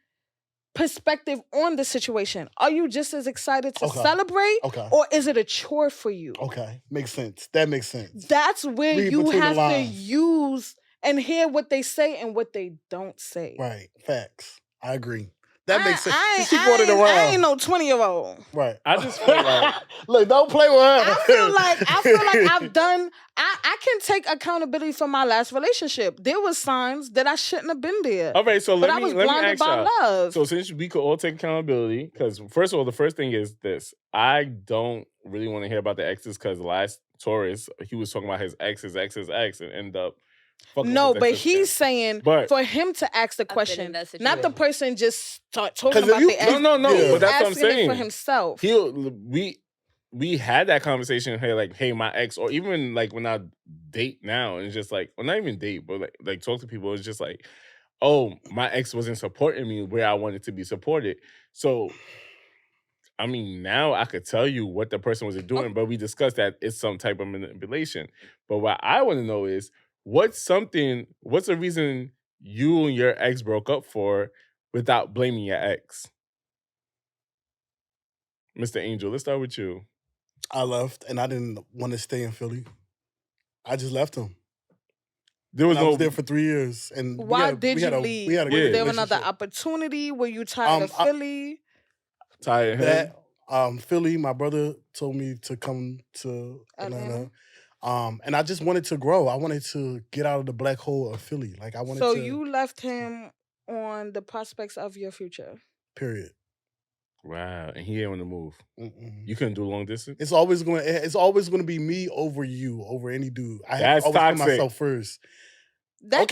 perspective on the situation. Are you just as excited to celebrate? Okay. Or is it a chore for you? Okay, makes sense. That makes sense. That's where you have to use and hear what they say and what they don't say. Right. Facts. I agree. That makes sense. I, She brought it around. I ain't no 20-year-old. Right. I just feel like look, don't play with her. I feel like I've done. I can take accountability for my last relationship. There was signs that I shouldn't have been there. all right, so but let I was me blinded ask by y'all. love. So since we could all take accountability, because first of all, the first thing is this: I don't really want to hear about the exes because last Taurus he was talking about his ex, and end up. No, but he's saying for him to ask the I've been in question, that not the situation. person just start talking 'Cause if about you- the ex. No, Yeah. but that's what I'm asking it saying. for himself. We had that conversation here, like, hey, my ex, or even like when I date now, and it's just like, well, not even date, but like talk to people, it's just like, oh, my ex wasn't supporting me where I wanted to be supported. So, I mean, now I could tell you what the person was doing, but we discussed that it's some type of manipulation. But what I want to know is what's the reason you and your ex broke up for without blaming your ex? Mr. Angel, let's start with you. I left and I didn't want to stay in Philly. I just left him. There was I was there for 3 years. And Why did you leave? We had a Was great there another relationship. opportunity? Were you tired of Philly? Tired of him? That Philly, my brother told me to come to Atlanta. And I just wanted to grow. I wanted to get out of the black hole of Philly. Like I wanted So to. you left him on the prospects of your future. Period. Wow, and he ain't on the move. Mm-mm. You couldn't do long distance? It's always going to be me over you, over any dude. I have That's to always toxic. put myself first. That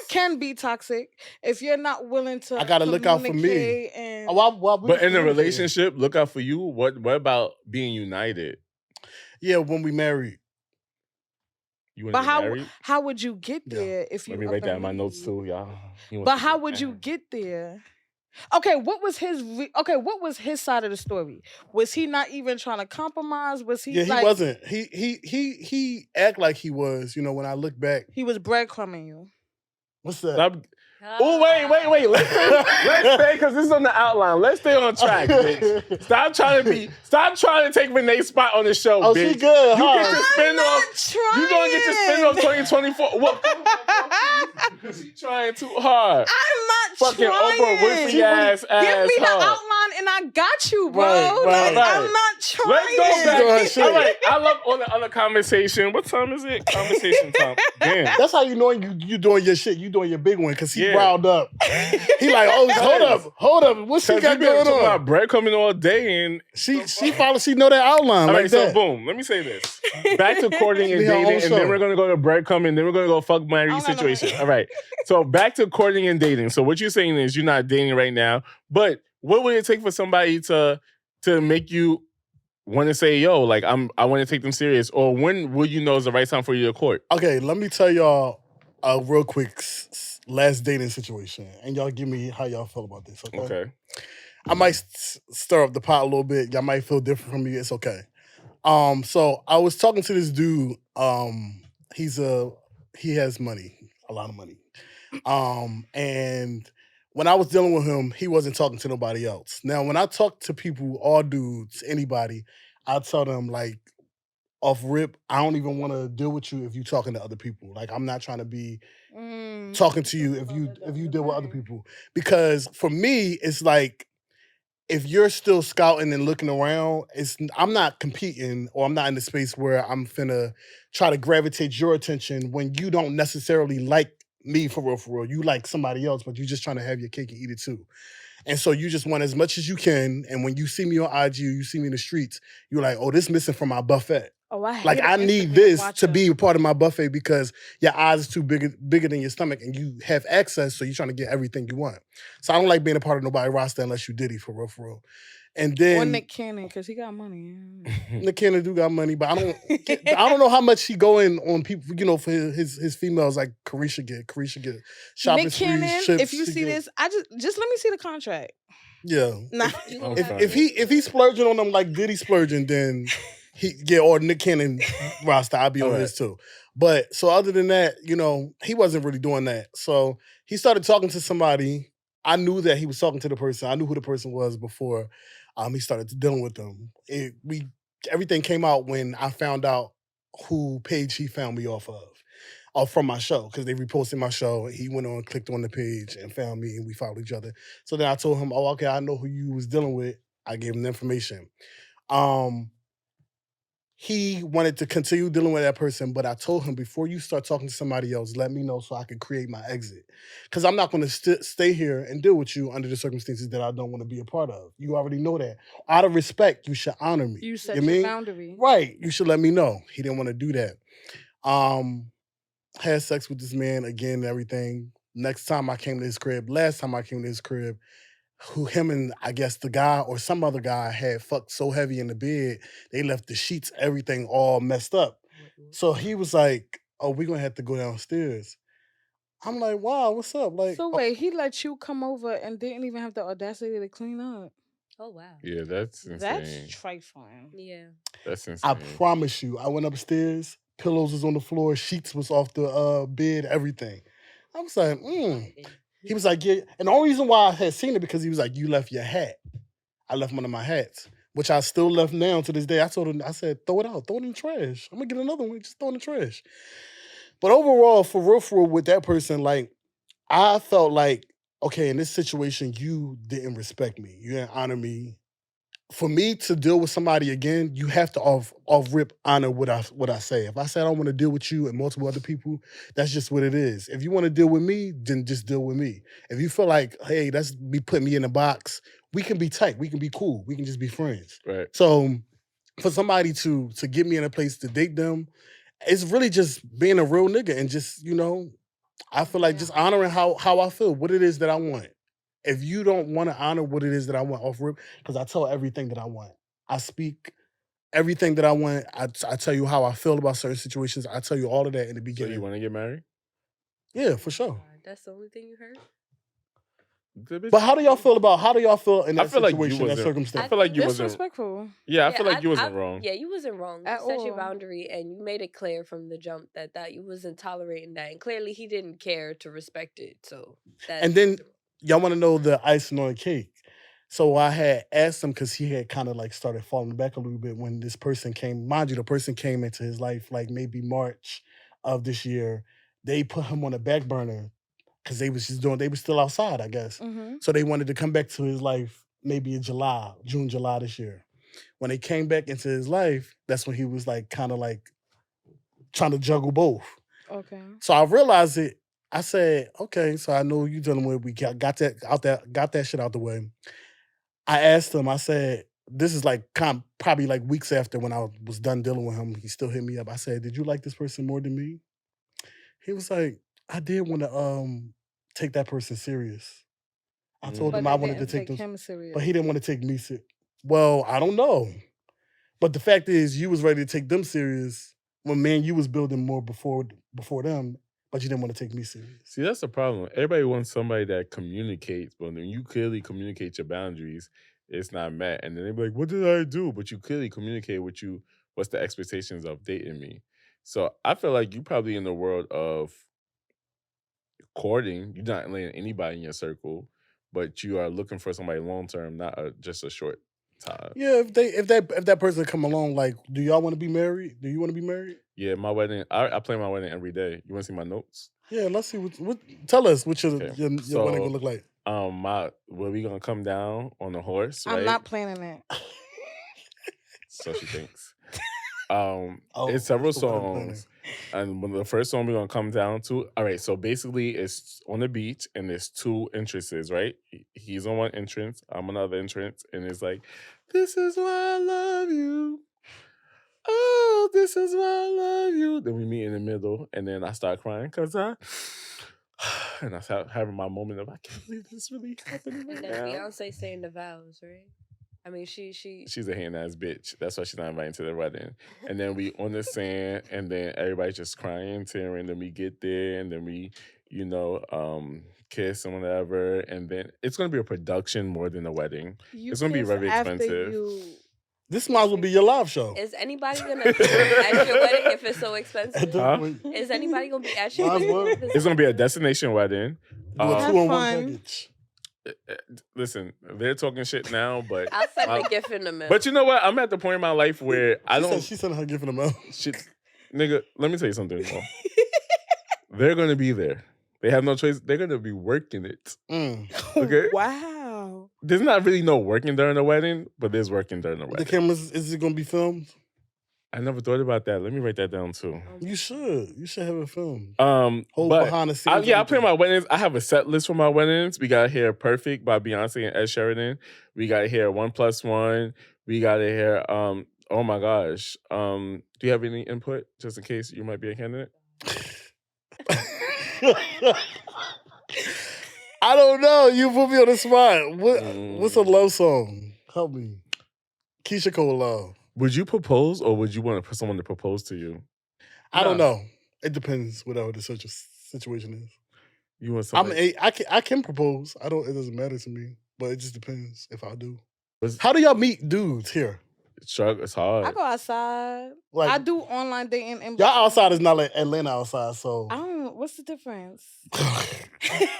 can be toxic if you're not willing to. I gotta look out for me. And But in a relationship, look out for you. What about being united? Yeah, when we married. You want but to get married? how would you get there if you? Let me write that in my notes too, y'all. But how would you get there? Okay, what was his side of the story? Was he not even trying to compromise? Was he? Yeah, he wasn't. He act like he was. You know, when I look back, he was breadcrumbing you. What's that? Oh, wait. Let's stay, because this is on the outline. Let's stay on track, bitch. Stop trying to take Renee's spot on the show, Oh, bitch. she good, You huh? get your spin off. You gonna get your spin off 2024. What? She trying too hard. I'm not fucking trying. Oprah Winfrey ass. Give me the huh? outline and I got you, bro. Right. I'm not trying. Let's go back. Shit. All right, I love all the other conversation. What time is it? Conversation time. Damn. That's how you know you doing your shit. You doing your big one because he riled up. He like, oh, hold up. What she got going on? About bread coming all day, and she know that outline all like right, that. So boom. Let me say this. Back to courting and We have our own dating, and then show. we're gonna go to bread coming, then we're gonna go fuck marry situation. All right. So back to courting and dating. So what you're saying is you're not dating right now, but what would it take for somebody to make you want to say, yo, like I want to take them serious, or when would you know is the right time for you to court? Okay, let me tell y'all a real quick last dating situation, and y'all give me how y'all feel about this. Okay. I might stir up the pot a little bit. Y'all might feel different from me. It's okay. So I was talking to this dude. He has money, a lot of money. And when I was dealing with him, he wasn't talking to nobody else. Now, when I talk to people, all dudes, anybody, I tell them like off rip, I don't even want to deal with you if you talking to other people. Like I'm not trying to be talking to you if you deal with other people. Because for me, it's like if you're still scouting and looking around, I'm not competing or I'm not in the space where I'm finna try to gravitate your attention when you don't necessarily like me for real. You like somebody else, but you're just trying to have your cake and eat it too. And so you just want as much as you can. And when you see me on IG, you see me in the streets, you're like, oh, this missing from my buffet. Oh, I need this to be a part of my buffet because your eyes is too bigger than your stomach and you have access, so you're trying to get everything you want. So I don't like being a part of nobody's roster unless you Diddy, for real. And then or Nick Cannon, because he got money. Nick Cannon do got money, but I don't know how much he going on people, you know, for his females like Carisha get shopping Nick Cannon, sprees, if you see this, I just let me see the contract. Yeah. Nah. If he's splurging on them like Diddy splurging, then or Nick Cannon roster, I'll be on his too. But so other than that, you know, he wasn't really doing that. So he started talking to somebody. I knew that he was talking to the person. I knew who the person was before he started dealing with them. Everything came out when I found out who page he found me off of. from my show because they reposted my show. He went on, clicked on the page, and found me, and we followed each other. So then I told him, "Oh, okay, I know who you was dealing with." I gave him the information. He wanted to continue dealing with that person, but I told him, before you start talking to somebody else, let me know so I can create my exit. Because I'm not going to stay here and deal with you under the circumstances that I don't want to be a part of. You already know that. Out of respect, you should honor me. You set You your mean? boundary. Right. You should let me know. He didn't want to do that. Had sex with this man again and everything. Last time I came to his crib, him and I guess the guy or some other guy had fucked so heavy in the bed, they left the sheets, everything all messed up. So he was like, "Oh, we're gonna have to go downstairs." I'm like, "Wow, what's up?" Like, So wait, he let you come over and didn't even have the audacity to clean up. Oh wow. Yeah, that's insane. That's trifling. Yeah. That's I insane. promise you, I went upstairs, pillows was on the floor, sheets was off the bed, everything. I was like, He was like, yeah. And the only reason why I had seen it because he was like, "You left your hat." I left one of my hats, which I still left now to this day. I told him, I said, "Throw it out, throw it in the trash. I'm gonna get another one, just throw it in the trash." But overall, for real, with that person, like, I felt like, okay, in this situation, you didn't respect me. You didn't honor me. For me to deal with somebody again, you have to off rip honor what I say. If I say I don't want to deal with you and multiple other people, that's just what it is. If you want to deal with me, then just deal with me. If you feel like, hey, that's me putting me in a box, we can be tight, we can be cool, we can just be friends. Right. So for somebody to get me in a place to date them, it's really just being a real nigga and just, I feel like just honoring how I feel, what it is that I want. If you don't want to honor what it is that I want off rip, because I tell everything that I want. I speak everything that I want. I tell you how I feel about certain situations. I tell you all of that in the So beginning. you want to get married? Yeah, for sure. That's the only thing you heard? But how do y'all feel in that I feel like you situation, that wasn't- circumstance? I feel like you wasn't. Disrespectful. Yeah, I feel like you wasn't wrong. Yeah, you wasn't wrong. At You set your all. boundary and you made it clear from the jump that you wasn't tolerating that. And clearly he didn't care to respect it. So that's And then y'all want to know the icing on the cake. So I had asked him because he had kind of like started falling back a little bit when this person came. Mind you, the person came into his life like maybe March of this year. They put him on a back burner because they was still outside, I guess. Mm-hmm. So they wanted to come back to his life maybe in June, July this year. When they came back into his life, that's when he was like kind of like trying to juggle both. Okay. So I realized it. I said, okay, so I know you dealing with. We got that shit out the way. I asked him. I said, this is like probably like weeks after when I was done dealing with him. He still hit me up. I said, did you like this person more than me? He was like, I did want to take that person serious. I told But him they I wanted to didn't take him serious. but he didn't want to take me serious. Well, I don't know. But the fact is, you was ready to take them serious when you was building more before them, but you didn't want to take me serious. See, that's the problem. Everybody wants somebody that communicates, but when you clearly communicate your boundaries, it's not met. And then they be like, "What did I do?" But you clearly communicate what's the expectations of dating me. So I feel like you probably in the world of courting. You're not letting anybody in your circle, but you are looking for somebody long term, not just a short time. Yeah, if that person come along, like, do y'all want to be married? Do you want to be married? Yeah, my wedding. I plan my wedding every day. You want to see my notes? Yeah, let's see what tell us what your Okay. wedding So, gonna look like. We gonna come down on a horse, right? I'm not planning it. So she thinks. Oh, It's several that's the wedding planning. songs, and one of the first song we're gonna come down to. All right, so basically it's on the beach, and there's two entrances, right? He's on one entrance, I'm on another entrance, and it's like, "This is why I love you. Oh, this is why I love you." Then we meet in the middle, and then I start crying because and I start having my moment of, I can't believe this really happening right And then now. Beyonce saying the vows, right? I mean, She's a hand ass bitch. That's why she's not invited to the wedding. And then we on the sand, and then everybody's just crying, tearing. Then we get there, and then we, kiss and whatever. And then it's gonna be a production more than a wedding. It's gonna be kiss very after expensive. This might as well be your live show. Is anybody gonna be at your wedding if it's so At expensive? this Huh? point, Is anybody gonna be at your Might as wedding? well. if It's gonna be a destination wedding. do a Have 2-on-1 fun. package. Listen, they're talking shit now, but I'll send a gift in the mail. but you know what? I'm at the point in my life where I don't She sent her gift in the mail. shit, nigga. Let me tell you something. Mo. they're gonna be there. They have no choice. They're gonna be working it. Okay. Wow. There's not really no working during the wedding, but there's working during the The wedding. cameras, is it gonna be filmed? I never thought about that. Let me write that down too. You should. You should have it filmed. Whole behind the scenes. I plan my weddings. I have a set list for my weddings. We got here "Perfect" by Beyonce and Ed Sheeran. We got here "1+1." We got to hear oh my gosh. Do you have any input just in case you might be a candidate? I don't know. You put me on the spot. What's a love song? Help me. Keisha Cole Love. Would you propose or would you want someone to propose to you? I don't know. It depends whatever the situation is. You want somebody? I can propose. It doesn't matter to me. But it just depends if I do. How do y'all meet dudes here? It's hard. I go outside. Like, I do online dating. And y'all outside is not like Atlanta outside, so. I don't. What's the difference?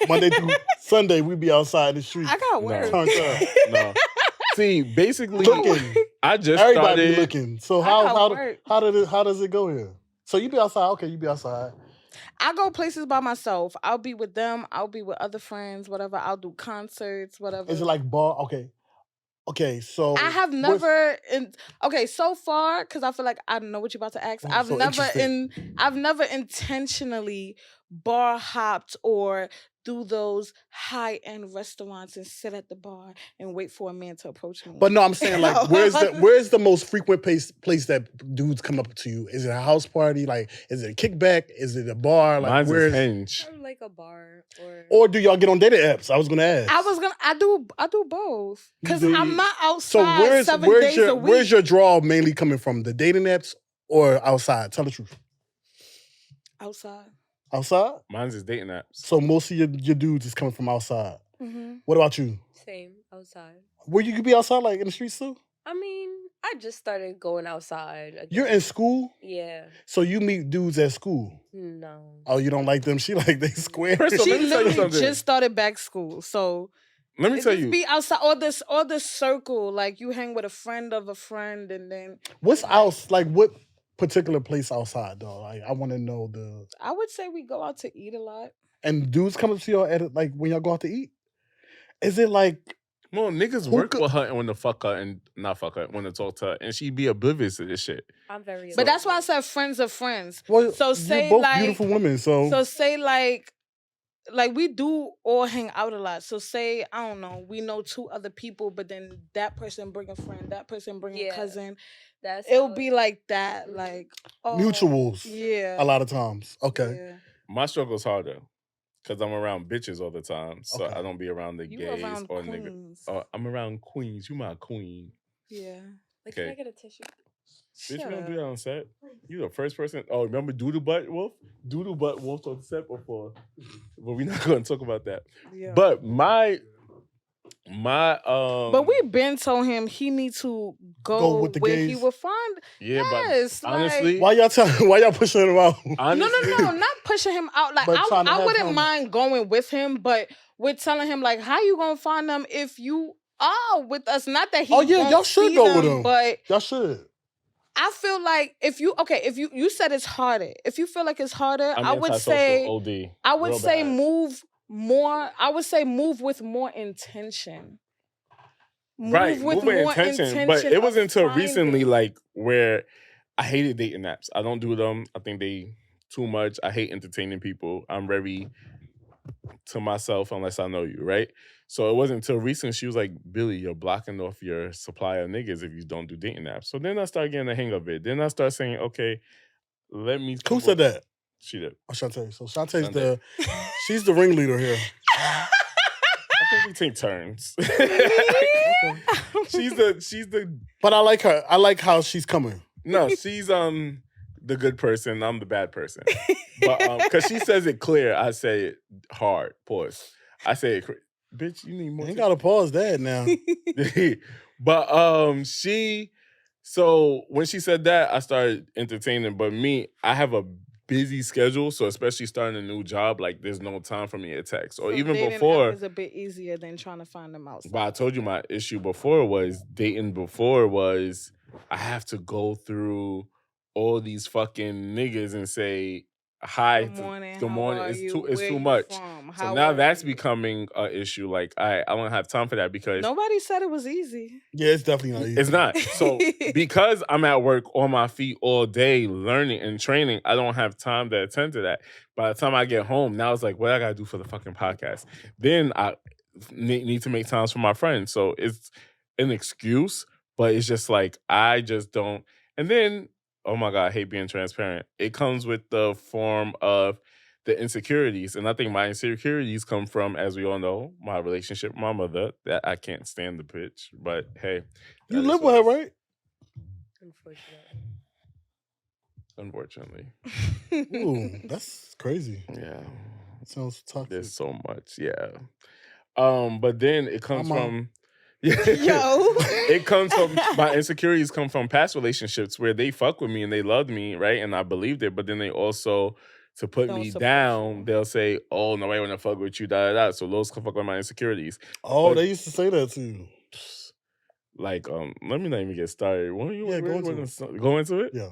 Monday through Sunday, we be outside in the street. I got work. No. See, basically, I just everybody started be looking. So how does it go here? So you be outside? Okay, you be outside. I go places by myself. I'll be with them. I'll be with other friends. Whatever. I'll do concerts. Whatever. Is it like bar? Okay. So I have never. So far, because I feel like I know what you're about to ask. I've never intentionally bar hopped or do those high-end restaurants and sit at the bar and wait for a man to approach me. But no, I'm saying like, where's the most frequent place that dudes come up to you? Is it a house party? Like, is it a kickback? Is it a bar? Like, mine's is Hinge. Like a bar or do y'all get on dating apps? I was gonna ask. I do both because I'm not outside. So where's your draw mainly coming from? The dating apps or outside? Tell the truth. Outside. Outside? Mine's is dating apps. So most of your dudes is coming from outside. Mm-hmm. What about you? Same, outside. Where you could be outside, like in the streets too? I mean, I just started going outside. You're in school? Yeah. So you meet dudes at school? No. Oh, you don't like them? She like they square. She literally just started back school, so let me tell you. Be outside or the circle, like you hang with a friend of a friend, and then what's out? Like what particular place outside though? Like I want to know the. I would say we go out to eat a lot. And dudes come up to y'all at like when y'all go out to eat. Is it like? No, niggas work with her and when to fuck her and not fuck her, when to talk to her, and she be oblivious to this shit. I'm very. But that's why I said friends of friends. Well, so say you're both like beautiful women. So say like we do all hang out a lot. So say I don't know, we know two other people, but then that person bring a friend, that person bring a cousin. It'll be like that, like mutuals. Yeah, a lot of times. Okay. Yeah. My struggle's harder. Because I'm around bitches all the time. So I don't be around the gays or niggas. Oh, I'm around queens. You my queen. Yeah. Like, can I get a tissue? Bitch, we don't do that on set. You the first person. Oh, remember Doodle Butt Wolf? Doodle Butt Wolf on set before. But we're not going to talk about that. Yeah. But But we been told him he need to go with the where gays. He will find. Yeah, yes, but honestly, why y'all pushing him out? Honestly, no, not pushing him out. Like I wouldn't mind going with him, but we're telling him like, how you gonna find them if you are with us? Not that he. Oh yeah, y'all should go with him, but y'all should. I feel like if you said it's harder. If you feel like it's harder, I would say OD. I would say move more. I would say move with more intention. Move with more intention. But it wasn't until recently, like where I hated dating apps. I don't do them. I think they too much. I hate entertaining people. I'm very to myself unless I know you, right? So it wasn't until recent she was like, Billy, you're blocking off your supply of niggas if you don't do dating apps. So then I started getting the hang of it. Then I started saying, okay, let me. Who said that? She did. Oh, Shantae. So Shantae's she's the ringleader here. I think we take turns. She's the. But I like her. I like how she's coming. No, she's the good person. I'm the bad person. But because she says it clear, I say it hard. Pause. I say it. Bitch, you need more. You ain't gotta pause that now. But so when she said that, I started entertaining. But me, I have a busy schedule, so especially starting a new job, like there's no time for me to text. Or so even before, it's a bit easier than trying to find them outside. But I told you my issue before was dating. Before was I have to go through all these fucking niggas and say hi, Good morning. good How morning. are It's you? too. It's Where too you much. from? So How now are that's you? becoming an issue. Like I don't have time for that because Nobody said it was easy. Yeah, it's definitely not easy. it's not. So because I'm at work on my feet all day learning and training, I don't have time to attend to that. By the time I get home, now it's like, what I gotta do for the fucking podcast? Then I need to make times for my friends. So it's an excuse, but it's just like I just don't. And then, oh my God, I hate being transparent. It comes with the form of the insecurities. And I think my insecurities come from, as we all know, my relationship with my mother. That I can't stand the bitch. But hey, You that is live what with her, it is. right? Unfortunately. Ooh, that's crazy. Yeah. Sounds toxic. There's so much. Yeah. But then it comes mom. from yeah. Yo. It comes from my insecurities come from past relationships where they fuck with me and they loved me, right? And I believed it, but then they also to put Don't me support down, you. they'll say, "Oh, nobody wanna fuck with you." Da da da. So those can fuck with my insecurities. Oh, But- they used to say that to you. Like, let me not even get started. When you Yeah, go into go into it? Yeah.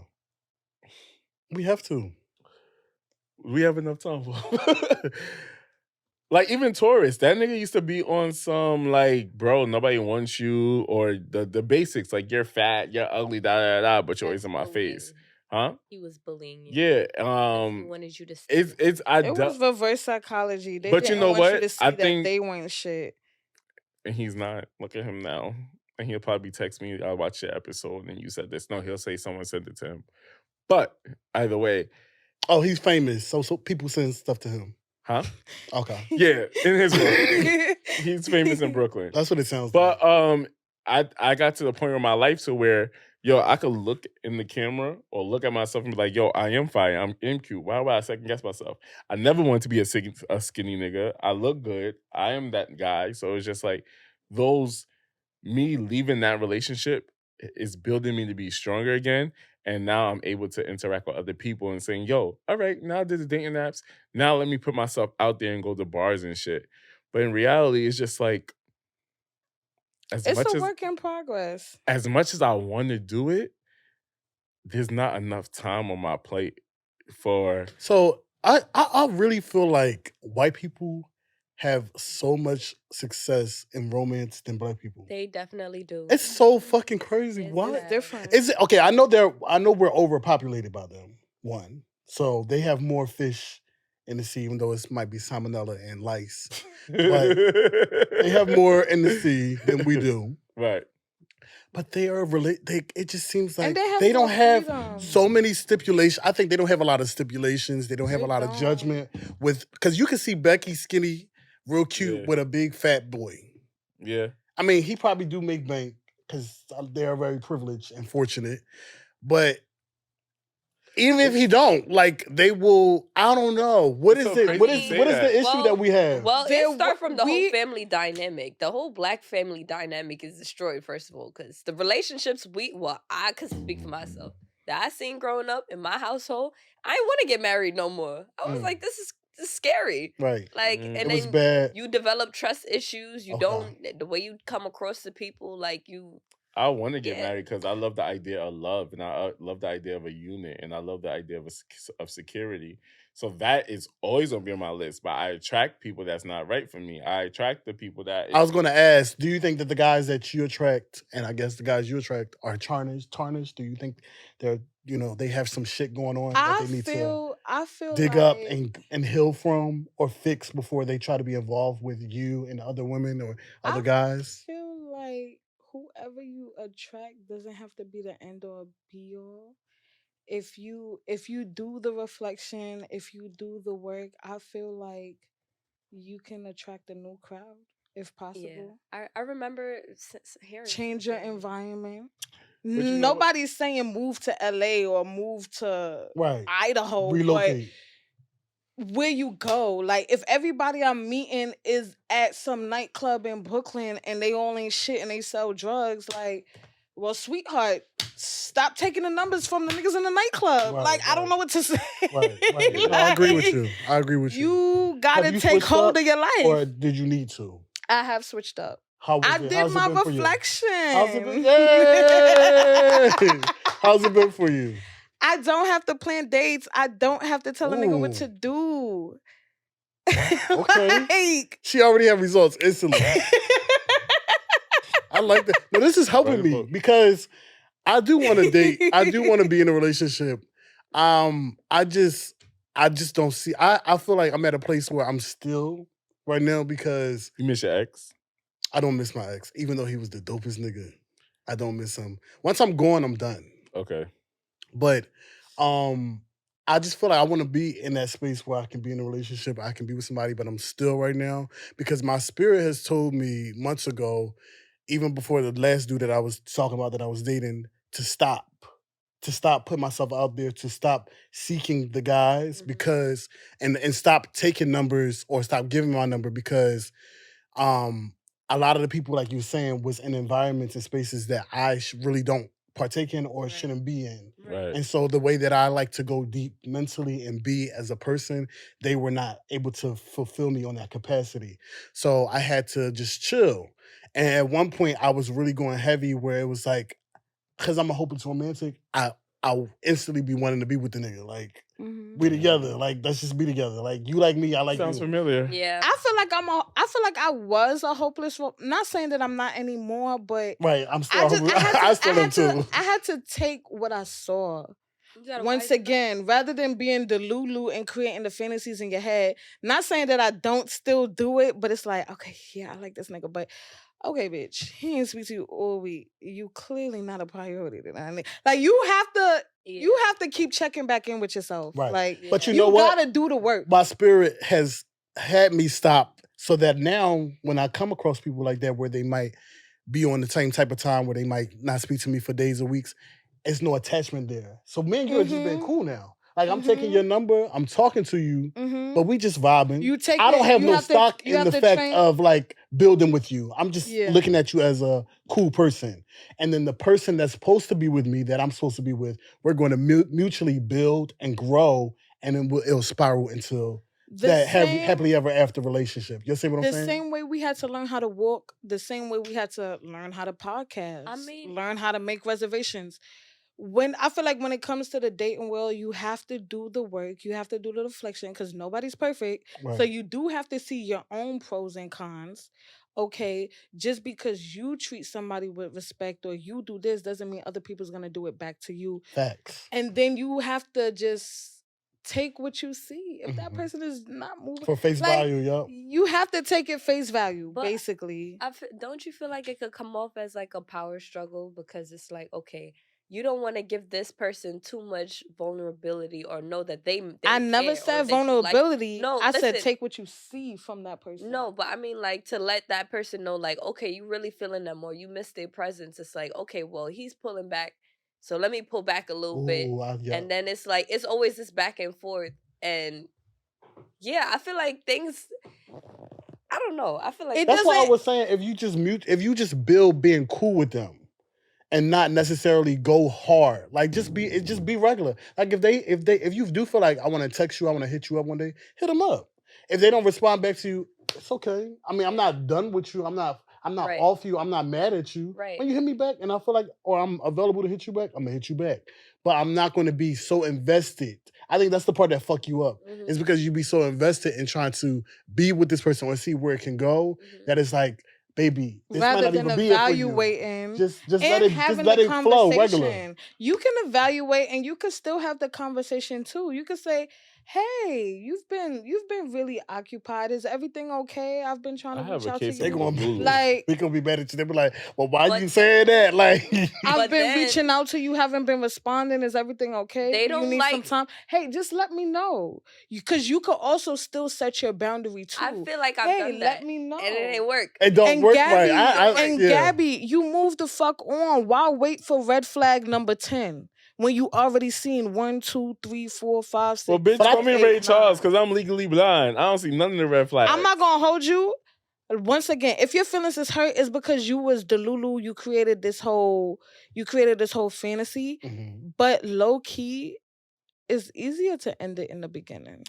We have to. We have enough time for. Like even Taurus, that nigga used to be on some like, bro, nobody wants you, or the basics like you're fat, you're ugly, da da da, but you're always in my face, huh? He was bullying you. Yeah, He wanted you to. it's It was reverse psychology. They But you didn't know want what? you to see I that think- they weren't shit. and he's not. Look at him now, and he'll probably text me. I watched your episode, and you said this. No, he'll say someone sent it to him. But either way, Oh, he's famous, so people send stuff to him. huh? Okay, Yeah, in his world, he's famous in Brooklyn. that's what it sounds like. But I got to the point in my life to where I could look in the camera or look at myself and be like, yo, I am fine. I'm cute. Why would I second guess myself? I never wanted to be a skinny nigga. I look good. I am that guy. So it's just like me leaving that relationship is building me to be stronger again. And now I'm able to interact with other people and saying, yo, all right, now I did the dating apps. Now let me put myself out there and go to bars and shit. But in reality, it's just like, It's a work in progress. as much as I want to do it, there's not enough time on my plate for. So I really feel like white people have so much success in romance than black people. They definitely do. It's so fucking crazy. It's Why? sad. Different. Is it okay? I know we're overpopulated by them. One, so they have more fish in the sea, even though it might be salmonella and lice. They have more in the sea than we do. Right. But they are it just seems like And they have they don't more have freedom. so many stipulations. I think they don't have a lot of stipulations. They don't have They a lot of don't. judgment because you can see Becky skinny, real cute Yeah. with a big fat boy. Yeah. I mean, he probably do make bank because they are very privileged and fortunate. But even if he don't, like they will. I don't know. What It's is so it? crazy What to is say what is that. the issue that we have? Well, There it starts from the we- whole family dynamic. The whole black family dynamic is destroyed, first of all, because the relationships I could speak for myself, that I seen growing up in my household, I didn't want to get married no more. I was like, this is scary. Right. Like, Mm. and It was then bad. you develop trust issues. You Okay. don't, the way you come across to people, like you. I want to get Yeah. married because I love the idea of love, and I love the idea of a unit, and I love the idea of security. So that is always gonna be on my list. But I attract people that's not right for me. I attract the people that. I was going to ask, do you think that the guys that you attract, and I guess the guys you attract, are tarnished? Do you think they have some shit going on that I they need feel to dig up like and heal from or fix before they try to be involved with you and other women or other I guys? feel like whoever you attract doesn't have to be the end or be all. If you do the reflection, if you do the work, I feel like you can attract a new crowd if Yeah, possible. I remember hearing Change your something. environment. you know what? Nobody's saying move to LA or move to Right. Idaho, Relocate. but where you go, like if everybody I'm meeting is at some nightclub in Brooklyn and they all ain't shit and they sell drugs, like, well, sweetheart, stop taking the numbers from the niggas in the nightclub. Right, like, I don't right. know what to say. Right. No, I agree with you. I agree with you. You gotta Have you take switched hold up, of your life. Or did you need to? I have switched up. How was I it? did How's it my been for you? reflection. How's it been? Yay! How's it been for you? I don't have to plan dates. I don't have to tell a nigga what Ooh. to do. Okay. Like, She already have results instantly. I like that. No, this is helping Right, me folks. because I do want to date. I do want to be in a relationship. I just don't see. I feel like I'm at a place where I'm still right now because You miss your ex? I don't miss my ex, even though he was the dopest nigga. I don't miss him. Once I'm gone, I'm done. Okay. But I just feel like I want to be in that space where I can be in a relationship, I can be with somebody, but I'm still right now because my spirit has told me months ago, even before the last dude that I was talking about that I was dating, to stop putting myself out there, to stop seeking the guys because and stop taking numbers or stop giving my number because um a lot of the people, like you were saying, was in environments and spaces that I really don't partake in or shouldn't be in. Right. And so the way that I like to go deep mentally and be as a person, they were not able to fulfill me on that capacity. So I had to just chill. And at one point I was really going heavy where it was like, because I'm a hopeless romantic, I instantly be wanting to be with the nigga. Like, we together. Like, let's just be together. Like, you like me, I like Sounds you. familiar. Yeah. I feel like I was a hopeless. Not saying that I'm not anymore, but Right, I'm still I just hopeless. I still am too. I had to take what I saw. You gotta Once wise up. again, rather than being the Lulu and creating the fantasies in your head, not saying that I don't still do it, but it's like, okay, yeah, I like this nigga, but okay, bitch, he ain't speak to you all week. You clearly not a priority to that. Like you have to keep checking back in with yourself. Right. Like, But you you know what? gotta do the work. My spirit has had me stop so that now when I come across people like that where they might be on the same type of time where they might not speak to me for days or weeks, it's no attachment there. So me and you have just been cool now. Like I'm taking your number, I'm talking to you, but we just vibing. You take I don't it- have you no have to- stock you in have the to fact train- of like building with you. I'm just Yeah. looking at you as a cool person. And then the person that's supposed to be with me, that I'm supposed to be with, we're going to mutually build and grow, and then it'll spiral into that happily ever after relationship. You see what I'm The saying? same way we had to learn how to walk, the same way we had to learn how to podcast. I mean- learn how to make reservations. When I feel like when it comes to the dating world, you have to do the work, you have to do the reflection because nobody's perfect. So Right. you do have to see your own pros and cons. Okay, just because you treat somebody with respect or you do this doesn't mean other people's gonna do it back to you. Facts. And then you have to just take what you see. If that person is not moving For face like, value, yup. you have to take it face value, But basically. Don't you feel like it could come off as like a power struggle because it's like, okay, you don't want to give this person too much vulnerability or know that they I never care or said that you like- vulnerability. No, I said listen. take what you see from that person. No, but I mean, like, to let that person know, like, okay, you really feeling them or you miss their presence. It's like, okay, well, he's pulling back, so let me pull back a little bit. Ooh, yeah. And then it's like, it's always this back and forth. And yeah, I feel like things, I don't know. I feel like It That's why I doesn't- was saying if you just build being cool with them and not necessarily go hard. Like just be regular. Like if you do feel like I want to text you, I want to hit you up one day, hit them up. If they don't respond back to you, it's okay. I mean, I'm not done with you. I'm not Right. off you. I'm not mad at you. Right. When you hit me back and I feel like, or I'm available to hit you back, I'm gonna hit you back. But I'm not gonna be so invested. I think that's the part that fuck you up. Mhm. Is because you be so invested in trying to be with this person or see where it can go that it's like, baby, this might rather not than even be it for you. evaluating Just and let it having let the it flow regular. conversation. You can evaluate and you can still have the conversation too. You can say, "Hey, you've been really occupied. Is everything okay? I've been trying I to have reach a out to case They of you. gonna be Lulu. Like, we gonna be mad at you. They be like, well, why But- you saying that? Like I've But been then- reaching out to you, haven't been responding. Is everything okay? They Do you don't need some like- time? Hey, just let me know. Because you could also still set your boundary too. I feel like I've hey, done that. let me know. And it ain't work. it don't And work Gabby, right. Yeah. Gabby, you move the fuck on. Why wait for red flag number 10 when you already seen 1, 2, 3, 4, 5, 6? Well, bitch, But I- call me 8, Ray 9. Charles because I'm legally blind. I don't see none of the red flags. I'm not gonna hold you. Once again, if your feelings is hurt, it's because you was the Lulu. You created this whole fantasy. Mhm. But low key, it's easier to end it in the beginning.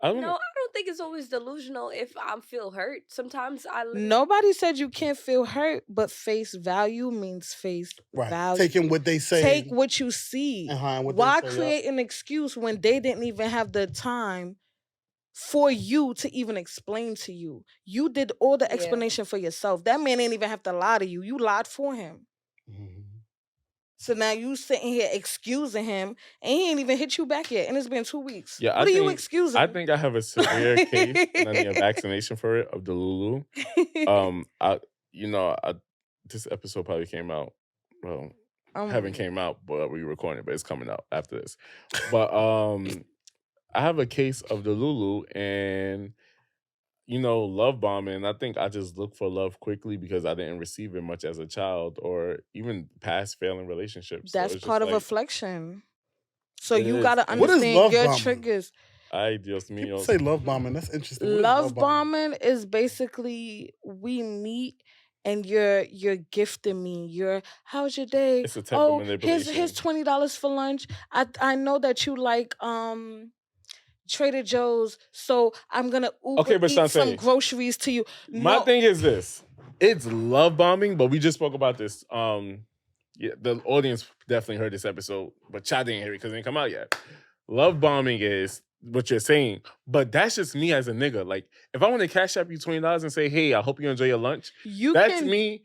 I don't No, know. I don't think it's always delusional if I feel hurt. Sometimes I Nobody said you can't feel hurt, but face value means face Right. value. Taking what they say. Take what you see. and what Why they say, create an excuse when they didn't even have the time for you to even explain to you? You did all the Yeah. explanation for yourself. That man ain't even have to lie to you. You lied for him. Mhm. So now you sitting here excusing him, and he ain't even hit you back yet, and it's been 2 weeks. Yeah, What are you excusing? I think I have a severe case, and I need a vaccination for it of the Lulu. This episode probably came out. Well, haven't came out, but we recording it, but it's coming out after this. But I have a case of the Lulu, and love bombing. I think I just look for love quickly because I didn't receive it much as a child, or even past failing relationships. So That's it's just part of like, reflection. So It you is. gotta What is understand love your bombing? triggers. Ay, Dios People mío. say love bombing. That's interesting. What is Love bombing is basically we meet and you're gifting me. How's your day? It's a type of Here's manipulation. $20 for lunch. I know that you like Trader Joe's, so I'm gonna Okay, but eat some Shantae, groceries to you. My No, thing is this. It's love bombing, but we just spoke about this. The audience definitely heard this episode, but y'all didn't hear it because it didn't come out yet. Love bombing is what you're saying, but that's just me as a nigga. Like, if I want to cash up you $20 and say, hey, I hope you enjoy your lunch, that's me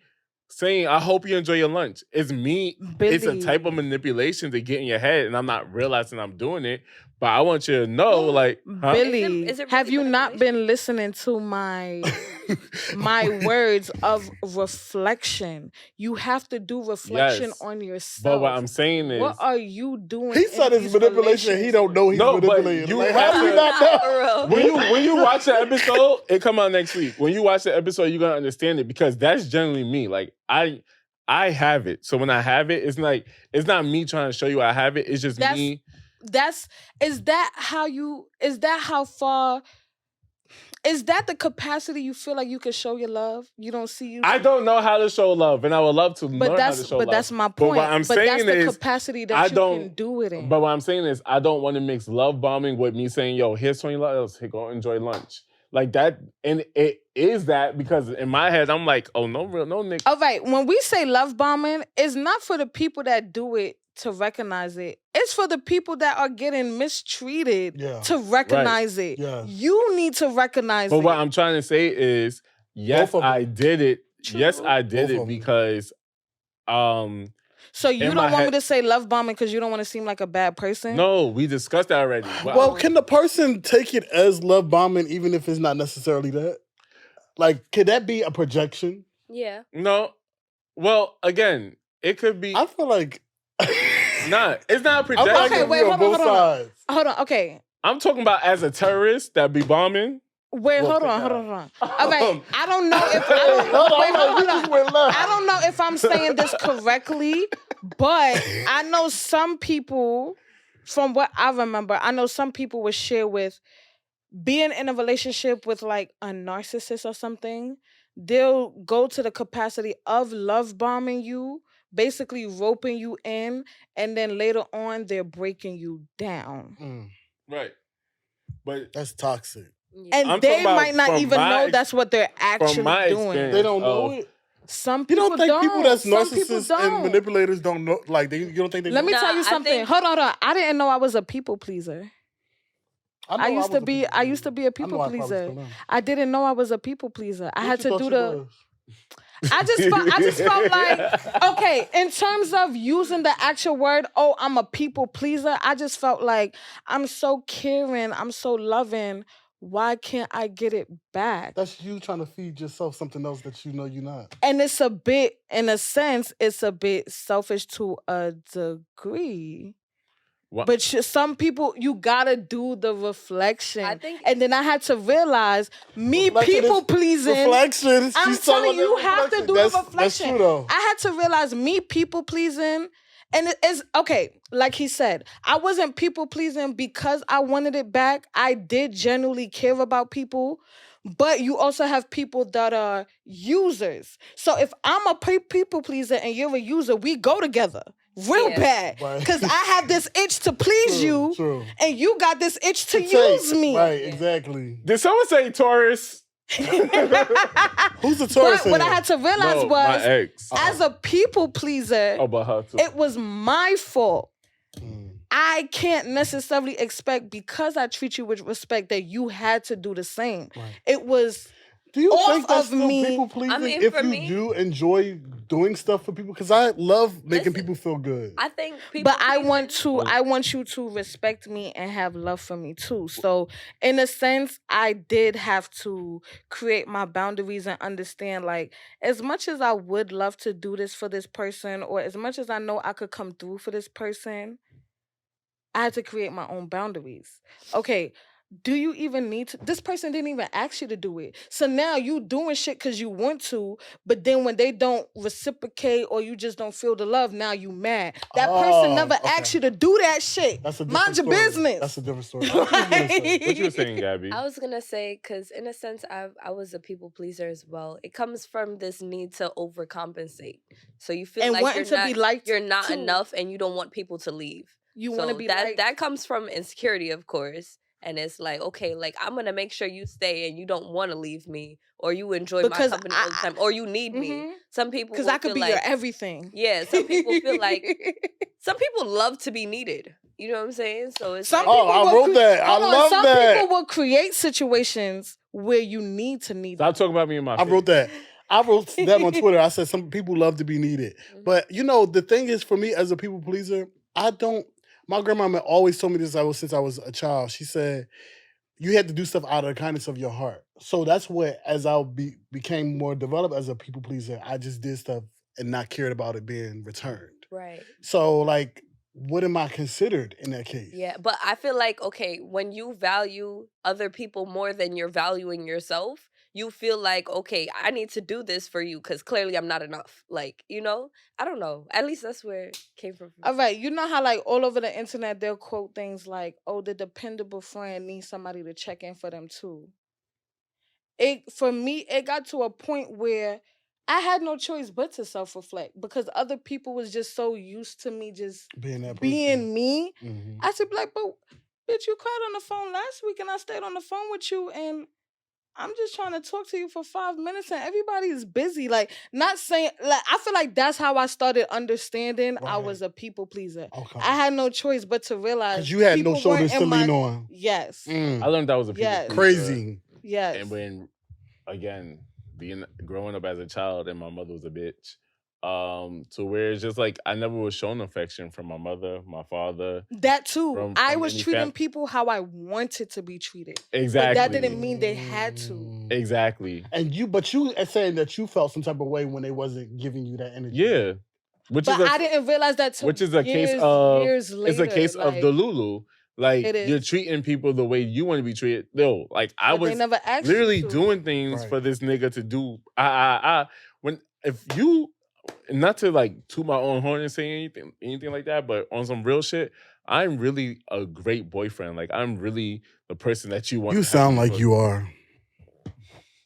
saying, I hope you enjoy your lunch. It's me. It's a type of manipulation to get in your head, and I'm not realizing I'm doing it. But I want you to know, like, huh? Billy, Is it have really you not been listening to my words of reflection? You have to do reflection Yes. on yourself. But what I'm saying is, what are you doing? He said it's manipulation. He don't know he's No, but manipulating. you Like, have how do you to- not know? when you watch the episode, it come out next week. When you watch the episode, you're gonna understand it because that's generally me. Like I have it. So when I have it, it's not me trying to show you I have it. It's just me. Is that the capacity you feel like you can show your love? You don't see you. I don't know how to show love, and I would love to learn how to show love. But that's my point. But what I'm saying that's is, the capacity that you can do it in. But what I'm saying is, I don't want to mix love bombing with me saying, "Yo, here's $20. Hey, go enjoy lunch." Like that, and it is that because in my head I'm like, "Oh, no nigga." All right, when we say love bombing, it's not for the people that do it to recognize it. It's for the people that are getting mistreated to recognize it. Yeah. You need to recognize it. But what I'm trying to say is, yes, I did it. True. Yes, I did Both of it them. because, So you in don't my want me head- to say love bombing because you don't want to seem like a bad person? no, we discussed that already. But Well, can the person take it as love bombing even if it's not necessarily that? Like, could that be a projection? Yeah. no, well, again, it could be. I feel like It's not a I projection. feel like Okay, it wait, be on hold both on. sides. Hold on, okay. I'm talking about as a terrorist that be bombing. Wait, Well, hold on. All right, I don't know if Hold on. I don't know if I'm saying this correctly, but I know some people, from what I remember, I know some people would share with being in a relationship with like a narcissist or something. They'll go to the capacity of love bombing you, basically roping you in, and then later on they're breaking you down. Right. But That's toxic. And I'm they talking about might not from even my know ex- that's what they're actually from my doing. experience. They don't know it. Some You people don't think people that's Some people narcissists don't. and manipulators don't know? Like, you don't think they Let me know? tell you I something. think- Hold on. I didn't know I was a people pleaser. I used to be a people pleaser. I didn't know I was a people pleaser. I had to do the. I just felt like, okay, in terms of using the actual word, oh, I'm a people pleaser, I just felt like I'm so caring, I'm so loving. Why can't I get it back? That's you trying to feed yourself something else that you know you're not. And it's a bit, in a sense, it's a bit selfish to a degree. What? But some people, you gotta do the reflection. I think- and then I had to realize, me Reflection is- people pleasing. Reflection. I'm She's talking telling you, about you have to reflection. do That's- the reflection. That's true though. I had to realize me people pleasing, and it is okay. Like he said, I wasn't people pleasing because I wanted it back. I did genuinely care about people, but you also have people that are users. So if I'm a people pleaser and you're a user, we go together, real Yeah. bad. Right. Because I have this itch to please you, True. and you got this itch to Take. use me. Right, Yeah. exactly. Did someone say Taurus? Who's the But Taurus what in I here? had to realize No, my was, ex. as a people pleaser, Oh, but her too. it was my fault. Mm. I can't necessarily expect, because I treat you with respect, that you had to do the same. Right. It was Do you off think that's of still me. people pleasing I mean, if for you me- do enjoy doing stuff for people? Because I love making Listen, people feel good. I think people. But I want pleasing- I want you to respect me and have love for me too. So in a sense, I did have to create my boundaries and understand, like, as much as I would love to do this for this person, or as much as I know I could come through for this person, I had to create my own boundaries. Okay, do you even need to? This person didn't even ask you to do it. So now you doing shit because you want to, but then when they don't reciprocate or you just don't feel the love, now you mad. That person never asked you to do that shit. That's a different Mind your story. business. That's a different story. I see what you're gonna say. What you were saying, Gabby? I was gonna say, because in a sense, I was a people pleaser as well. It comes from this need to overcompensate. So you feel And like wanting to be liked you're not too. enough, and you don't want people to leave. You So want to be that liked. that comes from insecurity, of course. And it's like, okay, like, I'm gonna make sure you stay and you don't want to leave me, or you enjoy Because my company all the time, or you need me. Mhm. Some people Because will I could feel be like, your everything. yeah, some people feel like some people love to be needed. You know what I'm saying? So it's Some like, people I will wrote that. I hold on, love some that. people will create situations where you need them. Stop talking about me in my I face. wrote that. I wrote that on Twitter. I said some people love to be needed. Mhm. But you know, the thing is, for me as a people pleaser, I don't. My grandmama always told me this since I was a child. She said, you had to do stuff out of the kindness of your heart. So that's what, as I became more developed as a people pleaser, I just did stuff and not cared about it being returned. right. So, like, what am I considered in that case? Yeah, but I feel like, okay, when you value other people more than you're valuing yourself, you feel like, okay, I need to do this for you because clearly I'm not enough. Like, you know, I don't know. At least that's where it came from. All right, you know how, like, all over the internet they'll quote things like, "Oh, the dependable friend needs somebody to check in for them too." For me, it got to a point where I had no choice but to self-reflect, because other people was just so used to me just Being that person. being me. Mhm. I should be like, "But bitch, you cried on the phone last week and I stayed on the phone with you, and I'm just trying to talk to you for 5 minutes and everybody's busy." Like, not saying, like, I feel like that's how I started understanding I Right. was a people pleaser. Okay. I had no choice but to realize, Because you had no people shoulders weren't to in my- lean on. Yes. Mm. I learned that was a people Yes. pleaser. Crazy. Yes. And when, again, growing up as a child, and my mother was a bitch, to where it's just like I never was shown affection from my mother, my father. That too. From I was any treating fam- people how I wanted to be treated. Exactly. But that didn't mean they had to. Exactly. And but you are saying that you felt some type of way when they wasn't giving you that energy. Yeah. Which But is I didn't realize that till which is a years, case of years later. it's a case of like, the Lulu. Like, It is. you're treating people the way you want to be treated. No, like I but they was never asked you literally to. doing things Right. for this nigga to do. If you, not to like toot my own horn and say anything like that, but on some real shit, I'm really a great boyfriend. Like, I'm really the person that you want. You to have sound in like your- you are.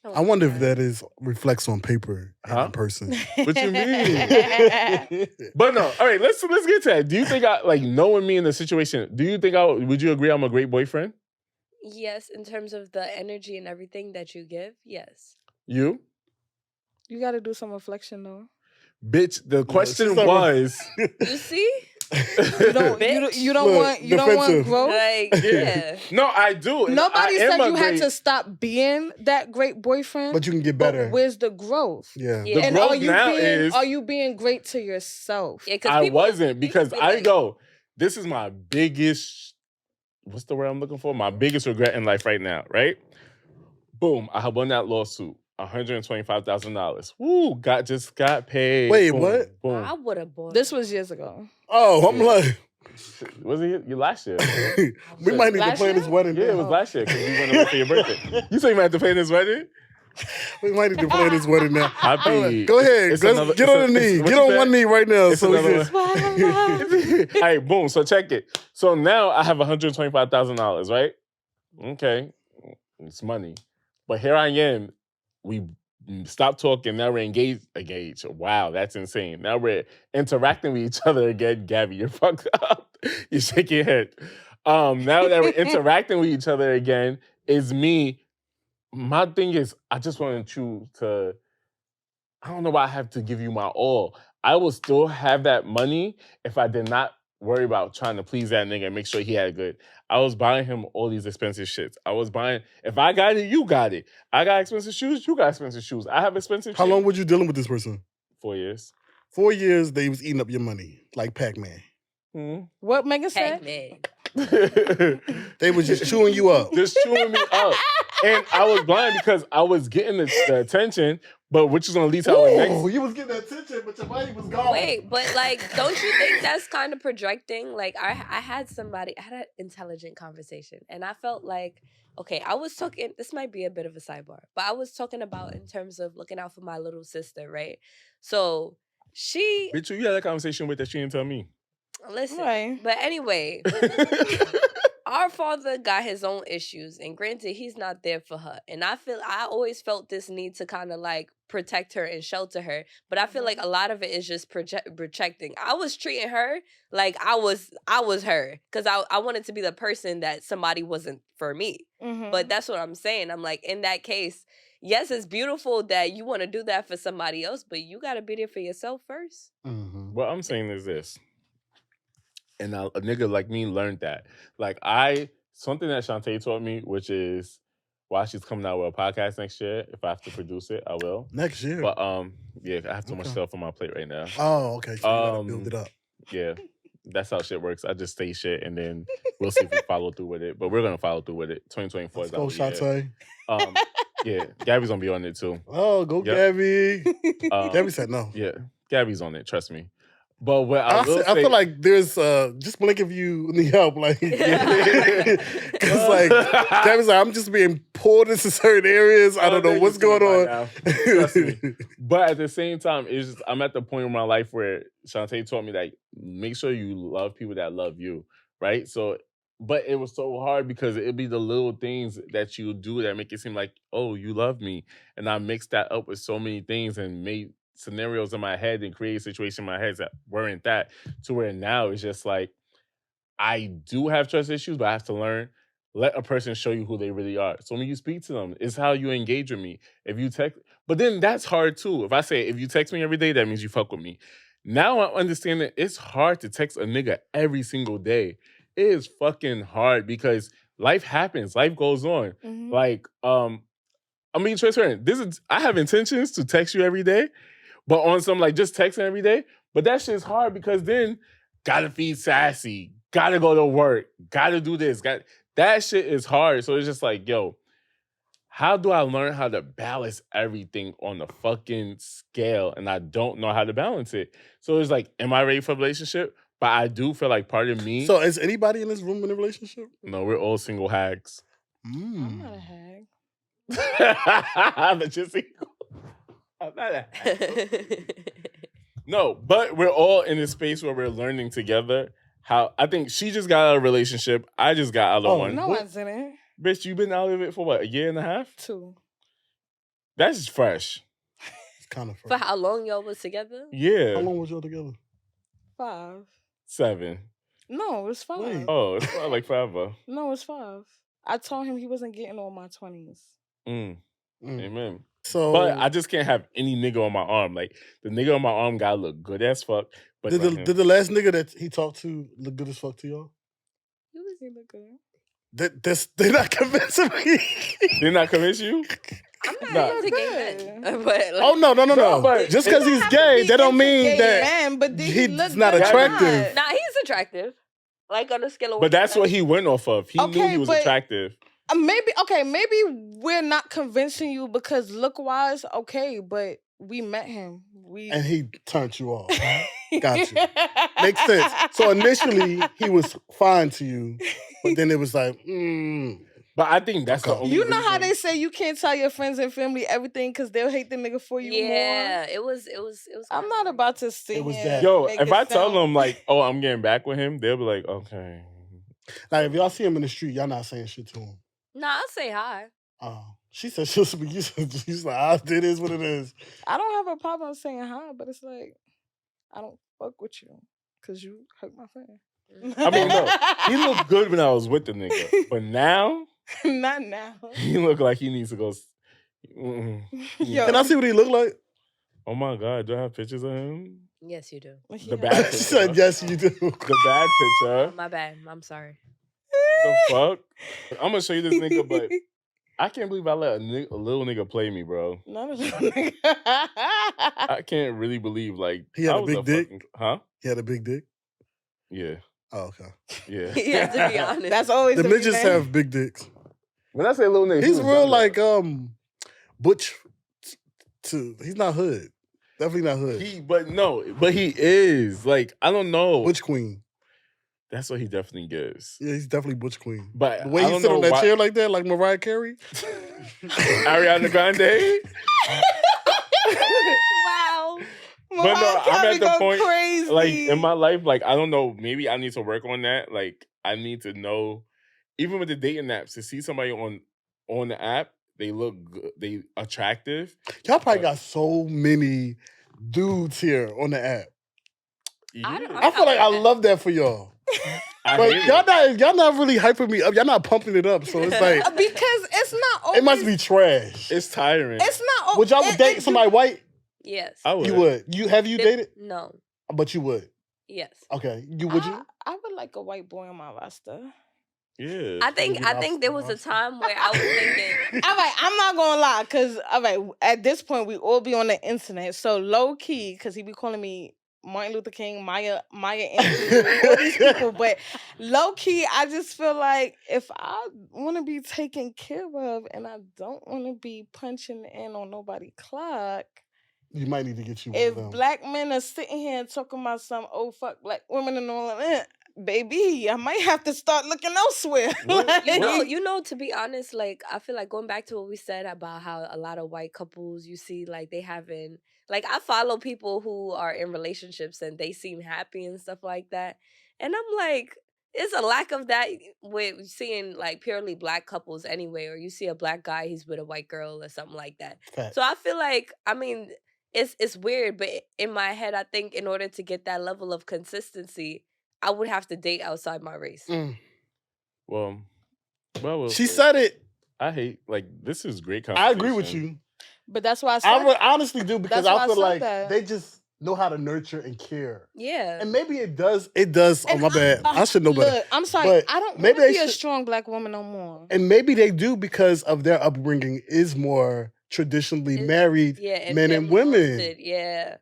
Oh I wonder if my that is reflects on paper and Huh? in person. What you mean? But no, all right. Let's get to that. Do you think knowing me in the situation? Do you think would you agree I'm a great boyfriend? Yes, in terms of the energy and everything that you give, yes. You, You got to do some reflection though. bitch. The question she's not- was. You see? You don't. You don't Look, want. You don't want defensive. growth. Like, yeah. No, I do. and Nobody I am said a you had great- to stop being that great boyfriend. But you can get but better. where's the growth? Yeah. Yeah. The And growth are you now being is are you being great to yourself? Yeah, 'cause I people- wasn't, because people I like- go. This is my biggest. What's the word I'm looking for? My biggest regret in life right now. Right? Boom! I won that lawsuit. $125,000. Woo! Just got paid. Wait, Boom, what? Boom. I would have bought This was years ago. Oh, I'm Yeah. like, Was it you last year? we might need to Last plan this year? wedding. Yeah, it was last year because we went away for your birthday. You say you might have to pay this wedding? We might need to plan this wedding now. Happy. Go ahead. It's Let's another- get it's on a- the knee. it's- what Get you on said? one knee right now. It's So we another can. All right, boom. So check it. So now I have $125,000, right? Okay, it's money. But here I am. We stopped talking. Now we're engaged. Wow, that's insane. Now we're interacting with each other again. Gabby, you're fucked up. You shake your head. Now that we're interacting with each other again, is me. My thing is, I just want you to. I don't know why I have to give you my all. I will still have that money if I did not worry about trying to please that nigga and make sure he had good. I was buying him all these expensive shits. I was buying, if I got it, you got it. I got expensive shoes, you got expensive shoes. I have expensive How shit. long were you dealing with this person? 4 years. 4 years, they was eating up your money, like Pac-Man. What Megan said? Pac-Man. They was just chewing you up. Just chewing me up. And I was blind because I was getting the attention, but which is going to lead to our next. Oh, you was getting attention, but your money was gone. Wait, but like, don't you think that's kind of projecting? Like, I had an intelligent conversation, and I felt like, okay, I was talking, this might be a bit of a sidebar, but I was talking about in terms of looking out for my little sister, right? So she... Bitch, you had that conversation with that she didn't tell me. Listen, Right. but anyway... Our father got his own issues, and granted, he's not there for her. And I always felt this need to kind of like protect her and shelter her. But I feel like a lot of it is just projecting. I was treating her like I was her, because I wanted to be the person that somebody wasn't for me. Mm-hmm. But that's what I'm saying. I'm like, in that case, yes, it's beautiful that you want to do that for somebody else, but you got to be there for yourself first. Mm-hmm. What I'm saying is this. And a nigga like me learned that. Like something that Shantae taught me, which is why she's coming out with a podcast next year. If I have to produce it, I will. Next year. But yeah, I have too much stuff on my plate right now. Oh, okay. So you gotta build it up. Yeah, that's how shit works. I just say shit and then we'll see if we follow through with it. But we're gonna follow through with it. 2024 Let's is go, out. Shantae. Yeah, Gabby's gonna be on it too. Oh, go Gabby. Gabby said no. Yeah, Gabby's on it. Trust me. But what I feel like there's just blink if you need help, like, because like Gabby's like, I'm just being pulled into certain areas. I don't know what's going on. Trust me. But at the same time, it's just, I'm at the point in my life where Shantae taught me that make sure you love people that love you, right? So, but it was so hard because it'd be the little things that you do that make it seem like, oh, you love me, and I mixed that up with so many things and made scenarios in my head and create a situation in my head that weren't that, to where now it's just like I do have trust issues, but I have to learn. Let a person show you who they really are. So when you speak to them, it's how you engage with me. If you text, but then that's hard too. If I say, if you text me every day, that means you fuck with me. Now I understand that it's hard to text a nigga every single day. It is fucking hard because life happens. Life goes on. Mm-hmm. Like, I'm being transparent. I have intentions to text you every day, but on some like just texting every day. But that shit's hard because then gotta feed Sassy, gotta go to work, gotta do this. That shit is hard. So it's just like, yo, how do I learn how to balance everything on the fucking scale? And I don't know how to balance it. So it's like, am I ready for a relationship? But I do feel like part of me. So is anybody in this room in a relationship? No, we're all single hags. I'm not a hag. But you're single. I'm not a hag. No, but we're all in a space where we're learning together. How I think she just got out of a relationship. I just got out of one. No, I didn't. Bitch, you been out of it for what, a year and a half? 2. That's just fresh. It's kind of For fresh. how long y'all was together? Yeah. How long was y'all together? 5. 7. No, it's 5. Wait. Oh, it's not like forever. No, it's 5. I told him he wasn't getting all my 20s. Amen. So, But I just can't have any nigga on my arm. Like, the nigga on my arm gotta look good as fuck. But did the last nigga that he talked to look good as fuck to y'all? He was look good. They're not convincing me. Did not convince you? I'm Nah. not into gay men. But like, Oh no! but Just because he's gay, that don't mean that man, but did he he's look not good or attractive. not? nah, he's attractive. Like on a scale of But that's what he went off of. He knew Okay, he was but- attractive. Maybe we're not convincing you because look-wise, okay, but we met him. And he turned you off. Got you. Makes sense. So initially he was fine to you, but then it was like, But I think that's the only You know how reason- they say you can't tell your friends and family everything because they'll hate the nigga for you more? Yeah, it was. I'm not about to sit It was here that. and Yo, make if it I tell sound- them like, oh, I'm getting back with him, they'll be like, okay. like if y'all see him in the street, y'all not saying shit to him. Nah, I'll say hi. Oh. She said she'll speak. She's like, it is what it is. I don't have a problem saying hi, but it's like I don't fuck with you because you hurt my feelings. I mean, no, he looked good when I was with the nigga, but now Not now. he look like he needs to go. Yo. Can I see what he look like? Oh my God, do I have pictures of him? Yes, you do. The bad She picture. said, yes, you do. The bad picture. My bad. I'm sorry. The fuck? I'm gonna show you this nigga, but I can't believe I let a little nigga play me, bro. None of them. I can't really believe like He had I a was big dick? huh? He had a big dick. Yeah, Oh, okay. yeah. Yeah, to be honest. That's always The the midgets reason. have big dicks. When I say little nigga, He's he was real younger. like butch. He's not hood. Definitely not hood. But he is like I don't know. Butch queen. That's what he definitely gives. Yeah, he's definitely butch queen. But The way I he don't sit know on that why- chair like that, like Mariah Carey. Ariana Grande. Wow. But no, I'm at the point, crazy. like in my life, like I don't know, maybe I need to work on that. Like I need to know, even with the dating apps, to see somebody on the app, they look good, they attractive. Y'all probably got so many dudes here on the app. I feel like I love that for y'all. I But hate y'all not really hyping me up. Y'all not pumping it up. So it's like Because it's not always. it must be trash. It's tiring. It's not always. Would y'all date somebody white? Yes. I would. You would. Have you dated? No. But you would. Yes. Okay. Would you? I would like a white boy on my roster. Yeah. I think there was a time where I was thinking. All right, I'm not gonna lie, cause all right, at this point we all be on the internet. So low key, cause he be calling me Martin Luther King, Maya Angelou, all these people. But low key, I just feel like if I want to be taken care of and I don't want to be punching in on nobody's clock. You might need to get you one If of them. black men are sitting here and talking about some fuck black women and all of that, baby, I might have to start looking elsewhere. You know, to be honest, like I feel like going back to what we said about how a lot of white couples you see like they having like I follow people who are in relationships and they seem happy and stuff like that. And I'm like, it's a lack of that with seeing like purely black couples anyway, or you see a black guy, he's with a white girl or something like that. Fact. So I feel like, I mean, it's weird, but in my head, I think in order to get that level of consistency, I would have to date outside my race. Well, She said it. I hate like this is great I conversation. agree with you. But that's why I said I honestly do because That's why I I feel said like that. they just know how to nurture and care. Yeah. And maybe it does. It does. Oh, my bad. I should know better. Look, I'm sorry. But I don't maybe want to they be a should- strong black woman no more. And maybe they do because of their upbringing is more traditionally married men and women. Roasted, yeah.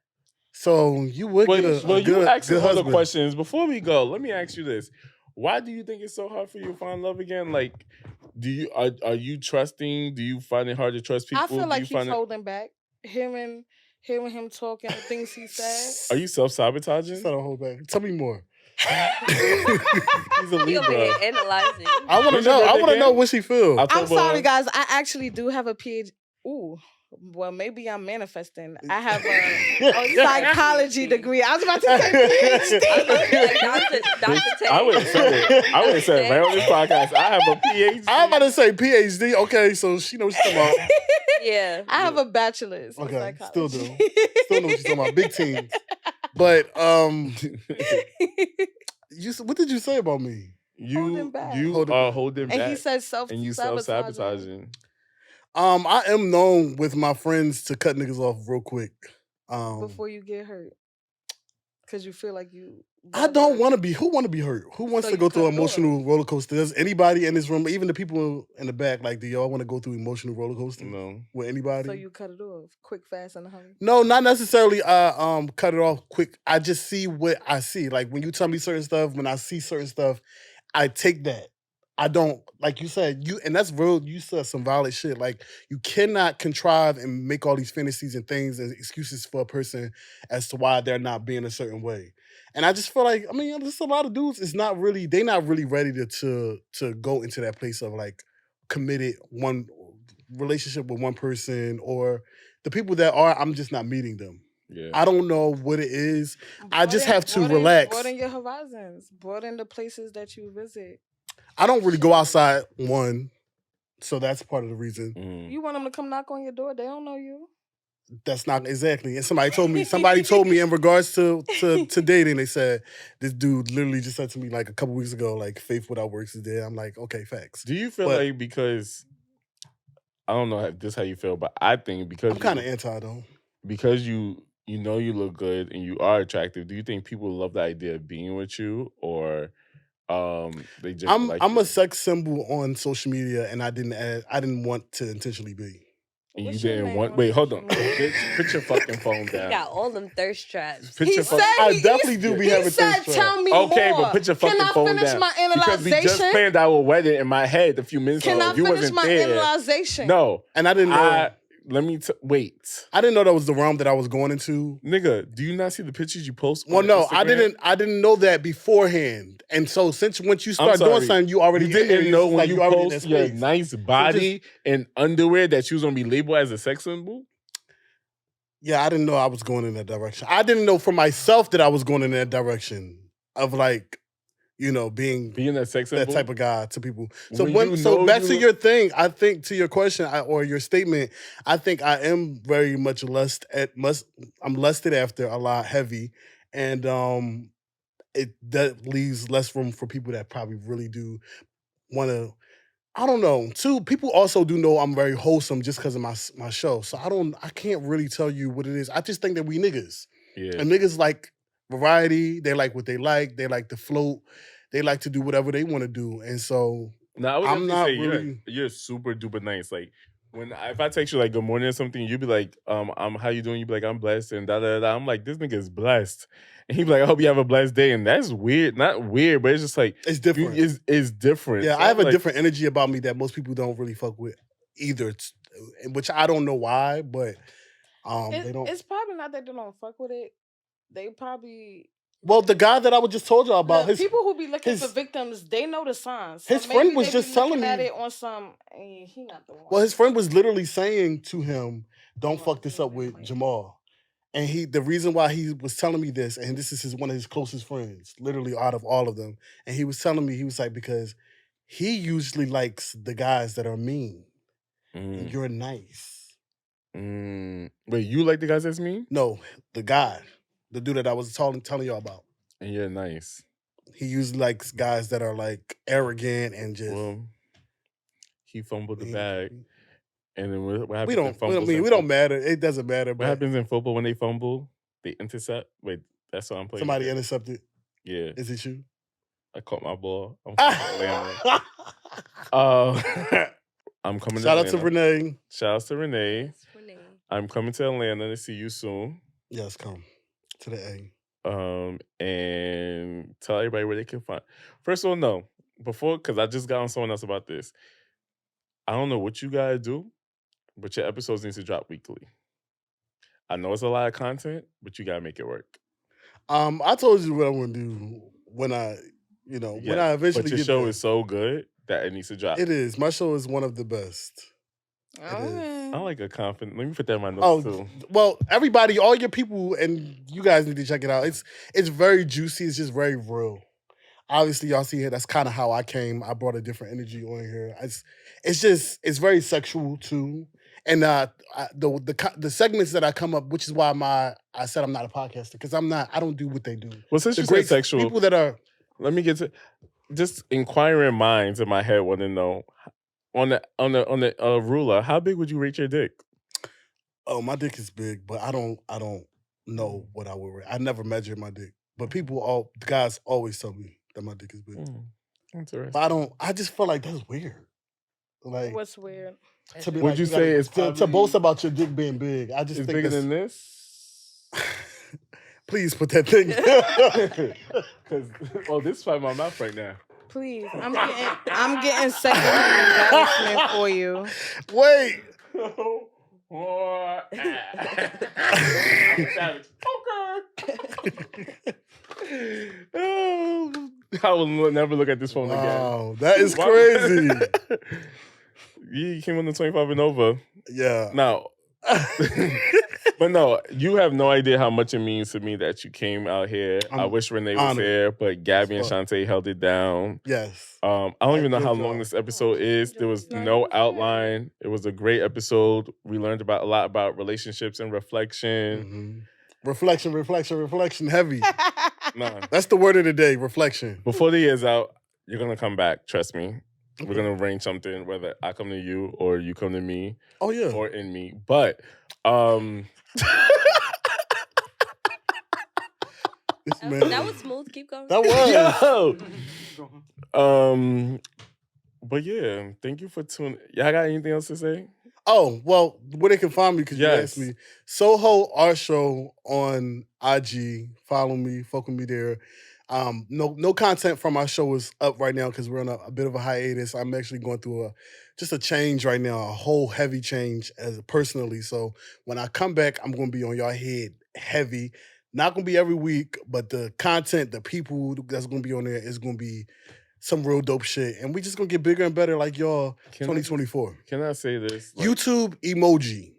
So you would get a Well, good, you asked good some other husband. questions. Before we go, let me ask you this. Why do you think it's so hard for you to find love again? Like, are you trusting? Do you find it hard to trust people? I feel like do you he's find holding back. Hearing him talking, the things he said. Are you self-sabotaging? Just hold back. Tell me more. He's a He over Libra. here analyzing. I want to What's your know. I birthday want to know again? what she feels. I'm sorry, guys. I actually do have a PhD. Ooh. Well, maybe I'm manifesting. I have a psychology degree. I was about to say PhD. I would have said it. I would have said it right on this podcast. I have a PhD. I'm about to say PhD. Okay, so she knows what she's talking about. Yeah. I have a bachelor's. in Okay, psychology. still do. Still know what she's talking about. Big teams. But what did you say about me? Holding back. You Holding are back. holding back. And he said and you self-sabotaging. I am known with my friends to cut niggas off real quick. Before you get hurt. Because you feel like you... I don't want to be. Who want to be hurt? Who wants So to you go through cut an it off. emotional roller coaster? Does anybody in this room, even the people in the back, like, do y'all want to go through emotional roller coaster? No. With anybody? So you cut it off. Quick, fast, and a hurry. No, not necessarily cut it off quick. I just see what I see. Like when you tell me certain stuff, when I see certain stuff, I take that. I don't, like you said, and that's real, you said some valid shit. Like you cannot contrive and make all these fantasies and things and excuses for a person as to why they're not being a certain way. And I just feel like, I mean, there's a lot of dudes, they're not really ready to go into that place of like committed one relationship with one person, or the people that are, I'm just not meeting them. Yeah. I don't know what it is. I just have to relax. Broaden your horizons. Broaden the places that you visit. I don't really go outside, one. So that's part of the reason. You want them to come knock on your door? They don't know you. That's not exactly. And somebody told me in regards to dating, they said this dude literally just said to me like a couple weeks ago, like faith without works is dead. I'm like, okay, facts. Do you feel like because I don't know if this is how you feel, but I think because I'm kind of anti though. Because you know you look good and you are attractive, do you think people love the idea of being with you, or they just I'm a sex symbol on social media, and I didn't want to intentionally be. And What's you your didn't name want. on Wait, hold on. social media? Put your fucking phone He down. got all them thirst traps. Put your fucking. I definitely do be having He said, thirst traps. "Tell me Okay, more." but put your fucking Can I phone finish down. my Because we just analyzation? planned our wedding in my head a few minutes Can ago. I You finish wasn't my there. analyzation? No, And I didn't know. let me wait, I didn't know that was the realm that I was going into. nigga. Do you not see the pictures you post? Well, on no, Instagram? I didn't know that beforehand. And so once you start doing sorry. something, you already You didn't know when you already in post that your space. nice body and underwear that you was gonna be labeled as a sex symbol. Yeah, I didn't know I was going in that direction. I didn't know for myself that I was going in that direction of like, being a sex symbol, that type of guy to people. So When back to your thing, I think to your question or your statement, I think I am very much I'm lusted after a lot heavy, and that leaves less room for people that probably really do want to. I don't know. Too, people also do know I'm very wholesome just because of my show. So I can't really tell you what it is. I just think that we niggas. Yeah. And niggas like variety. They like what they like. They like to float. They like to do whatever they want to do. And so Now, I would I'm not say really. you're super duper nice. Like if I text you like good morning or something, you'd be like, how you doing? You'd be like, I'm blessed and da da da. I'm like, this nigga is blessed. And he'd be like, I hope you have a blessed day. And that's weird. Not weird, but it's just like It's different. It's different. Yeah, So I have I'm a different energy about me that most people don't really fuck with either. Which I don't know why, but they don't. It's probably not that they don't fuck with it. They probably. Well, the guy that I just told y'all about, Look, people who be looking for victims, they know the signs. So his friend was they just be telling looking at me. it on some. He not the one. Well, his friend was literally saying to him, "Don't fuck this up with Jamal." And the reason why he was telling me this, and this is one of his closest friends, literally out of all of them, and he was telling me, he was like, because he usually likes the guys that are mean. And you're nice. Wait, you like the guys that's mean? No, the guy, the dude that I was telling y'all about. And you're nice. He usually likes guys that are like arrogant and just. Well, he fumbled the bag. And then what happens? We don't matter. It doesn't matter. What happens in football when they fumble? They intercept. Wait, that's what I'm playing. Somebody intercepted. Yeah. Is it you? I caught my ball. I'm from Atlanta. I'm coming. Shout out to Renee. Shout out to Renee. I'm coming to Atlanta to see you soon. Yes, come to the A. And tell everybody where they can find. First of all, no. Before, because I just got on someone else about this. I don't know what you guys do, but your episodes need to drop weekly. I know it's a lot of content, but you gotta make it work. I told you what I'm gonna do when I eventually. But your show is so good that it needs to drop. It is. My show is one of the best. I like a confident. Let me put that in my notes too. Well, everybody, all your people, and you guys need to check it out. It's very juicy. It's just very real. Obviously, y'all see here. That's kind of how I came. I brought a different energy on here. It's very sexual too. And the segments that I come up, which is why I said I'm not a podcaster, because I don't do what they do. Well, since you said sexual, people that are. Let me get to just inquiring minds in my head want to know on the ruler, how big would you rate your dick? Oh, my dick is big, but I don't know what I would rate. I never measured my dick, but guys always tell me that my dick is big. Interesting. But I just feel like that's weird. Like, what's weird? Would you say it's to boast about your dick being big? I just it's think bigger than this. Please put that thing. Because this is by my mouth right now. Please, I'm getting second embarrassment for you. Wait. I will never look at this phone again. Wow, that is crazy. You came on the 25 and over. Yeah. Now, But no, you have no idea how much it means to me that you came out here. I wish Renee was honored. here, but Gabby and Fuck. Shantae held it down. Yes. I don't even know Good how job. long this episode is. There was enjoyed it. no It was good. outline. It was a great episode. We learned about a lot about relationships and reflection. Reflection heavy. Nah. That's the word of the day, reflection. Before the year's out, you're gonna come back. Trust me. We're gonna arrange something, whether I come to you or you come to me. Oh, yeah. Or in me. But This man. That was smooth. Keep going. That was. Yo. But yeah, thank you for tuning. Y'all got anything else to say? Oh, well, where they can find me, because you Yes. asked me. Soho Art Show on IG. Follow me, fuck with me there. No content from our show is up right now because we're on a bit of a hiatus. I'm actually going through just a change right now, a whole heavy change personally. So when I come back, I'm going to be on y'all head heavy. Not going to be every week, but the content, the people that's going to be on there is going to be some real dope shit. And we just going to get bigger and better like y'all 2024. Can I say this? YouTube emoji.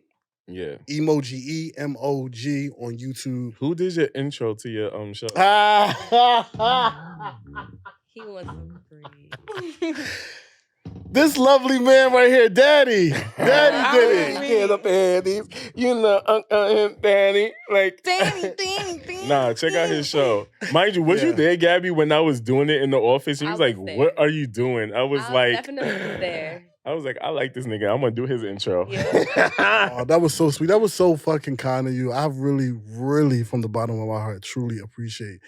Yeah. Emoji, EMOG on YouTube. Who did your intro to your show? He wants to breathe. This lovely man right here, Daddy. Daddy did it. Get up, Daddy. You know, Daddy. Like, Ding. nah, check out his show. Mind you, was you there, Gabby, when I was doing it in the office? He was I like, was there. what are you doing? I was like, definitely was there. I was like, I like this nigga. I'm going to do his intro. Yeah. Oh, that was so sweet. That was so fucking kind of you. I really, really, from the bottom of my heart, truly appreciate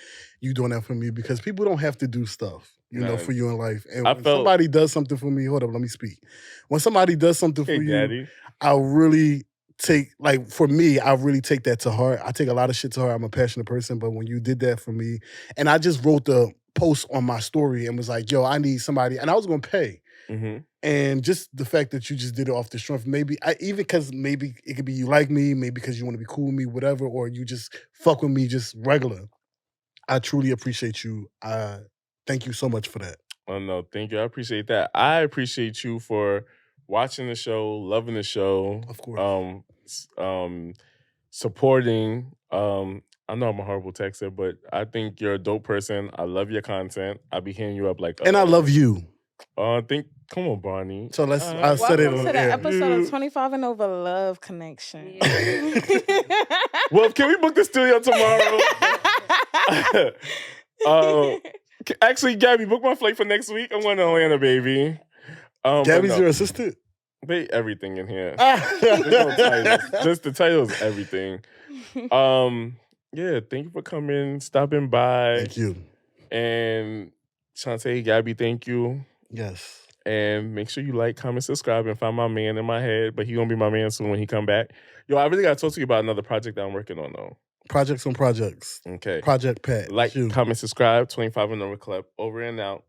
you doing that for me, because people don't have to do stuff, you know, for you in life. And when somebody does something for me, hold up, let me speak. When somebody does something for you, Daddy. I really take, like, for me, I really take that to heart. I take a lot of shit to heart. I'm a passionate person, but when you did that for me, and I just wrote the post on my story and was like, yo, I need somebody, and I was going to pay. Mm-hmm. And just the fact that you just did it off the strength, maybe even because maybe it could be you like me, maybe because you want to be cool with me, whatever, or you just fuck with me just regular. I truly appreciate you. Thank you so much for that. Oh, no, thank you. I appreciate that. I appreciate you for watching the show, loving the show. Of course. Supporting. I know I'm a horrible texter, but I think you're a dope person. I love your content. I'll be hitting you up like... And I love you. Come on, Barney. So let's, I said it on Welcome to the air. episode of 25 and Over Love Connection. Well, can we book the studio tomorrow? Actually, Gabby, book my flight for next week. I'm going to Atlanta, baby. Gabby's your assistant? They everything in here. There's no titles. Just the title is everything. Yeah, thank you for coming, stopping by. Thank you. And Shantae, Gabby, thank you. Yes. And make sure you like, comment, subscribe, and find my man in my head. But he gonna be my man soon when he come back. Yo, I really gotta talk to you about another project that I'm working on though. Projects on projects. Okay. Project Pat. Like, comment, subscribe, 25 and Over Club. Over and out.